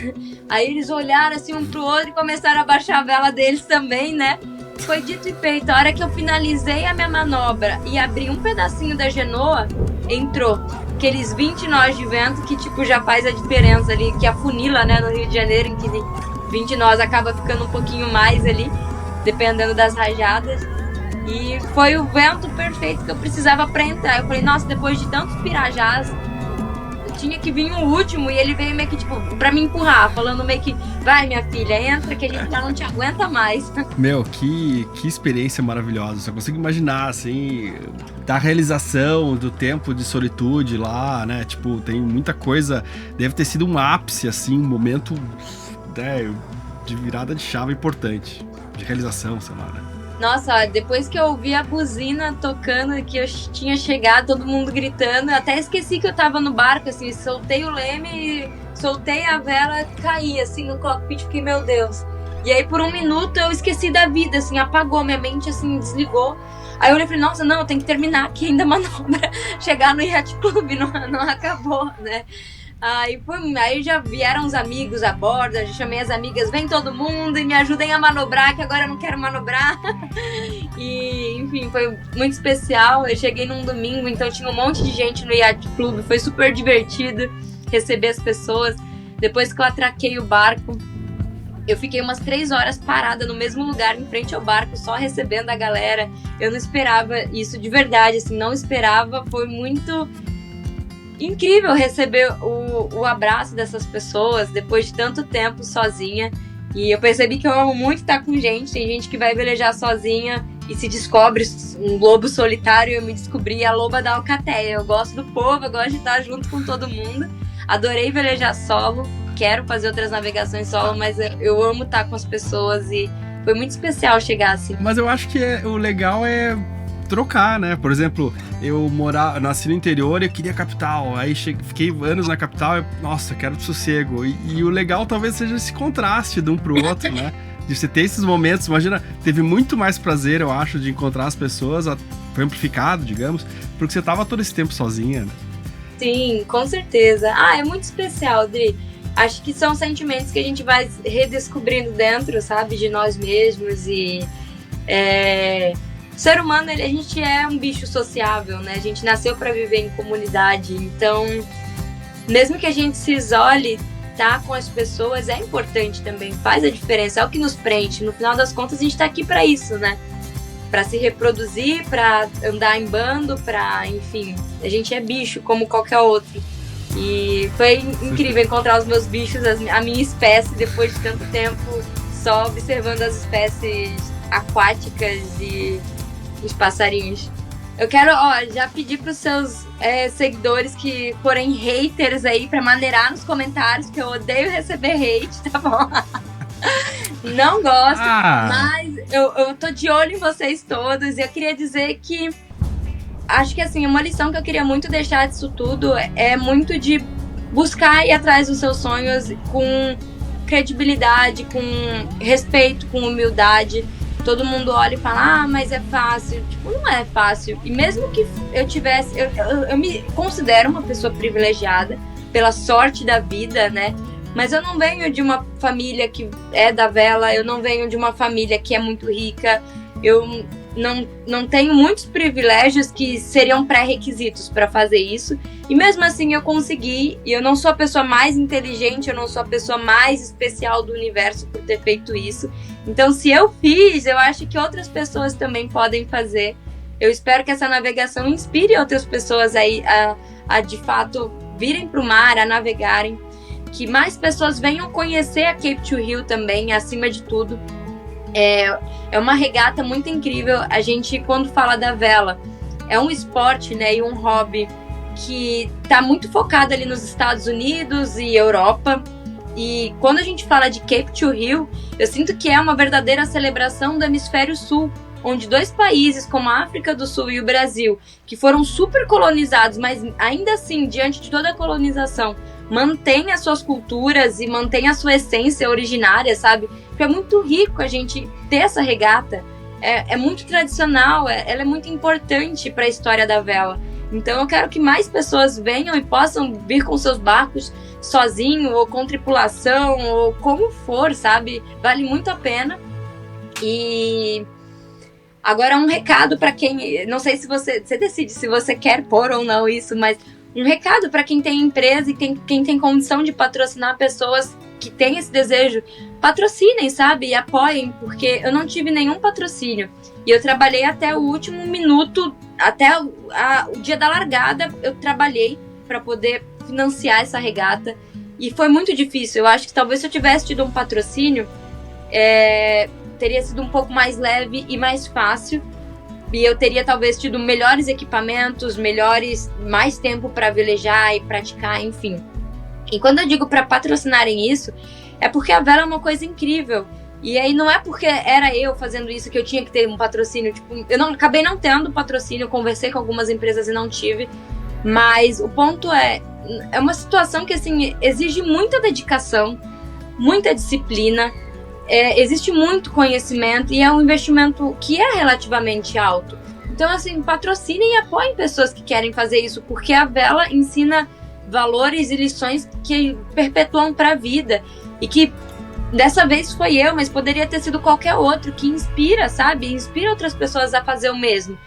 Aí eles olharam assim um pro outro e começaram a baixar a vela deles também, né? Foi dito e feito. A hora que eu finalizei a minha manobra e abri um pedacinho da genoa, entrou aqueles 20 nós de vento que tipo já faz a diferença ali, que afunila, né, no Rio de Janeiro, em que 20 nós acaba ficando um pouquinho mais ali, dependendo das rajadas. E foi o vento perfeito que eu precisava pra entrar. Eu falei, nossa, depois de tantos pirajás, tinha que vir o último, e ele veio meio que, tipo, pra me empurrar, falando meio que, vai minha filha, entra que a gente já não te aguenta mais. Meu, que experiência maravilhosa, só consigo imaginar, assim, da realização, do tempo de solitude lá, né, tipo, tem muita coisa, deve ter sido um ápice, assim, um momento, né, de virada de chave importante, de realização, sei lá, né. Nossa, depois que eu ouvi a buzina tocando, que eu tinha chegado, todo mundo gritando, eu até esqueci que eu tava no barco, assim, soltei o leme, soltei a vela, caí, assim, no cockpit, fiquei, meu Deus. E aí, por um minuto, eu esqueci da vida, assim, apagou, minha mente, assim, desligou. Aí eu olhei e falei, nossa, não, eu tenho que terminar aqui ainda a manobra, chegar no Yacht Club, não acabou, né? Aí já vieram os amigos a bordo, eu chamei as amigas, vem todo mundo e me ajudem a manobrar, que agora eu não quero manobrar. E, enfim, foi muito especial. Eu cheguei num domingo, então tinha um monte de gente no Yacht Club, foi super divertido receber as pessoas. Depois que eu atraquei o barco, eu fiquei umas 3 horas parada no mesmo lugar, em frente ao barco, só recebendo a galera. Eu não esperava isso de verdade, assim, não esperava, foi muito incrível receber o abraço dessas pessoas depois de tanto tempo sozinha. E eu percebi que eu amo muito estar com gente. Tem gente que vai velejar sozinha e se descobre um lobo solitário. Eu me descobri a loba da alcateia. Eu gosto do povo, eu gosto de estar junto com todo mundo. Adorei velejar solo, quero fazer outras navegações solo, mas eu amo estar com as pessoas e foi muito especial chegar assim. Mas eu acho que o legal é trocar, né? Por exemplo, eu nasci no interior e eu queria capital, aí fiquei anos na capital e, nossa, quero sossego. E o legal talvez seja esse contraste de um pro outro, né? De você ter esses momentos, imagina, teve muito mais prazer, eu acho, de encontrar as pessoas, foi amplificado, digamos, porque você tava todo esse tempo sozinha, né? Sim, com certeza. É muito especial, Dri. Acho que são sentimentos que a gente vai redescobrindo dentro, sabe, de nós mesmos e... O ser humano, a gente é um bicho sociável, né? A gente nasceu para viver em comunidade, então, mesmo que a gente se isole, tá com as pessoas é importante também, faz a diferença, é o que nos prende. No final das contas, a gente tá aqui para isso, né? Para se reproduzir, para andar em bando, enfim, a gente é bicho como qualquer outro. E foi incrível encontrar os meus bichos, a minha espécie, depois de tanto tempo só observando as espécies aquáticas e os passarinhos. Eu quero, já pedir pros seus seguidores que forem haters aí pra maneirar nos comentários, que eu odeio receber hate, tá bom? Não gosto, mas eu tô de olho em vocês todos e eu queria dizer que acho que assim, uma lição que eu queria muito deixar disso tudo é muito de buscar ir atrás dos seus sonhos com credibilidade, com respeito, com humildade. todo mundo olha e fala, mas é fácil. Tipo, não é fácil. E mesmo que eu tivesse... Eu me considero uma pessoa privilegiada pela sorte da vida, né? Mas eu não venho de uma família que é da vela, eu não venho de uma família que é muito rica, eu não tenho muitos privilégios que seriam pré-requisitos para fazer isso. E mesmo assim eu consegui, e eu não sou a pessoa mais inteligente, eu não sou a pessoa mais especial do universo por ter feito isso. Então, se eu fiz, eu acho que outras pessoas também podem fazer. Eu espero que essa navegação inspire outras pessoas aí a de fato virem para o mar, a navegarem. Que mais pessoas venham conhecer a Cape to Rio também, acima de tudo. É uma regata muito incrível. A gente, quando fala da vela, é um esporte, né, e um hobby que está muito focado ali nos Estados Unidos e Europa. E quando a gente fala de Cape to Rio, eu sinto que é uma verdadeira celebração do Hemisfério Sul, onde 2 países como a África do Sul e o Brasil, que foram super colonizados, mas ainda assim, diante de toda a colonização, mantém as suas culturas e mantém a sua essência originária, sabe? Porque é muito rico a gente ter essa regata, é muito tradicional, ela é muito importante para a história da vela. Então eu quero que mais pessoas venham e possam vir com seus barcos sozinho ou com tripulação ou como for, sabe? Vale muito a pena. E agora um recado para quem, não sei se você decide se você quer pôr ou não isso, mas um recado para quem tem empresa e quem tem condição de patrocinar pessoas que têm esse desejo. Patrocinem, sabe? E apoiem, porque eu não tive nenhum patrocínio. E eu trabalhei até o último minuto, até o dia da largada, eu trabalhei para poder financiar essa regata. E foi muito difícil. Eu acho que talvez se eu tivesse tido um patrocínio, teria sido um pouco mais leve e mais fácil. E eu teria talvez tido melhores equipamentos, mais tempo para velejar e praticar, enfim. E quando eu digo para patrocinarem isso, é porque a vela é uma coisa incrível. E aí não é porque era eu fazendo isso que eu tinha que ter um patrocínio. Tipo, acabei não tendo patrocínio, conversei com algumas empresas e não tive. Mas o ponto é uma situação que assim, exige muita dedicação, muita disciplina. Existe muito conhecimento e é um investimento que é relativamente alto. Então, assim, patrocinem e apoiem pessoas que querem fazer isso, porque a vela ensina valores e lições que perpetuam para a vida. E que dessa vez foi eu, mas poderia ter sido qualquer outro, que inspira, sabe? Inspira outras pessoas a fazer o mesmo.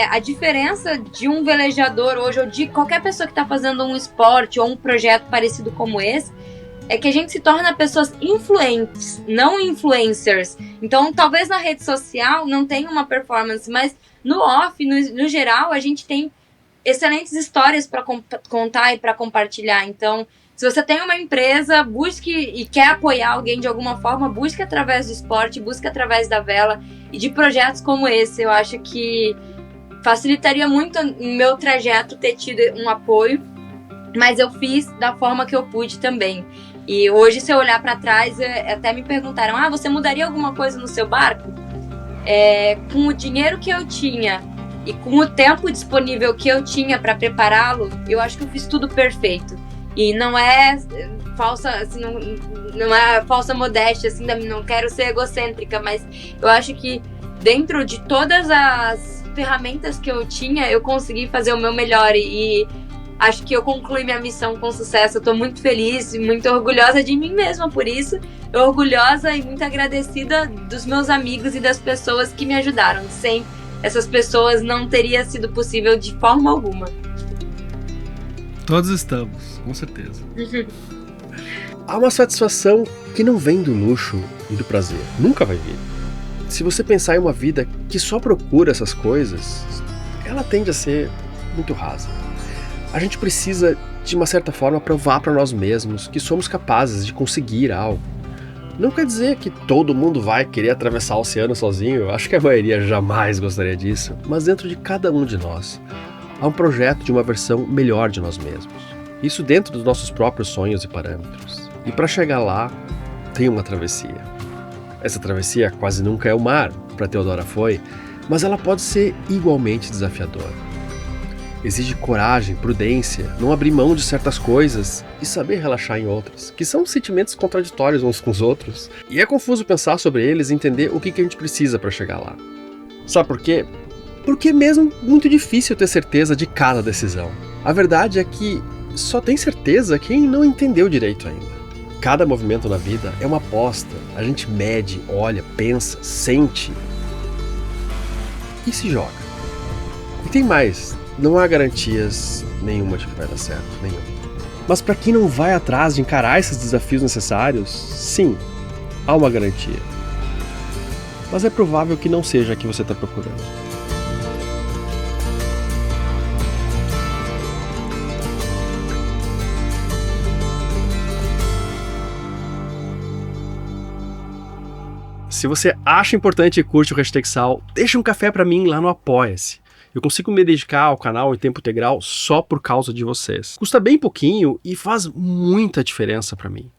A diferença de um velejador hoje, ou de qualquer pessoa que está fazendo um esporte ou um projeto parecido como esse, é que a gente se torna pessoas influentes, não influencers. Então, talvez na rede social não tenha uma performance, mas no off, no geral, a gente tem excelentes histórias para contar e para compartilhar. Então, se você tem uma empresa, busque e quer apoiar alguém de alguma forma, busque através do esporte, busque através da vela e de projetos como esse. Eu acho que facilitaria muito o meu trajeto ter tido um apoio, mas eu fiz da forma que eu pude também. E hoje, se eu olhar para trás, até me perguntaram, você mudaria alguma coisa no seu barco? Com o dinheiro que eu tinha e com o tempo disponível que eu tinha para prepará-lo, eu acho que eu fiz tudo perfeito. E não é falsa, assim, não é falsa modéstia, assim, não quero ser egocêntrica, mas eu acho que dentro de todas as ferramentas que eu tinha, eu consegui fazer o meu melhor e acho que eu concluí minha missão com sucesso. Eu tô muito feliz e muito orgulhosa de mim mesma por isso. Orgulhosa e muito agradecida dos meus amigos e das pessoas que me ajudaram. Sem essas pessoas não teria sido possível de forma alguma. Todos estamos, com certeza. Há uma satisfação que não vem do luxo e do prazer. Nunca vai vir. Se você pensar em uma vida que só procura essas coisas, ela tende a ser muito rasa. A gente precisa, de uma certa forma, provar para nós mesmos que somos capazes de conseguir algo. Não quer dizer que todo mundo vai querer atravessar o oceano sozinho, acho que a maioria jamais gostaria disso, mas dentro de cada um de nós, há um projeto de uma versão melhor de nós mesmos. Isso dentro dos nossos próprios sonhos e parâmetros. E para chegar lá, tem uma travessia. Essa travessia quase nunca é o mar, para Teodora foi, mas ela pode ser igualmente desafiadora. Exige coragem, prudência, não abrir mão de certas coisas e saber relaxar em outras, que são sentimentos contraditórios uns com os outros. E é confuso pensar sobre eles e entender o que a gente precisa para chegar lá. Sabe por quê? Porque é mesmo muito difícil ter certeza de cada decisão. A verdade é que só tem certeza quem não entendeu direito ainda. Cada movimento na vida é uma aposta. A gente mede, olha, pensa, sente e se joga. E tem mais, não há garantias nenhuma de que vai dar certo, nenhuma. Mas para quem não vai atrás de encarar esses desafios necessários, sim, há uma garantia. Mas é provável que não seja a que você está procurando. Se você acha importante e curte o Hashtag Sal, deixa um café pra mim lá no Apoia-se. Eu consigo me dedicar ao canal em tempo integral só por causa de vocês. Custa bem pouquinho e faz muita diferença pra mim.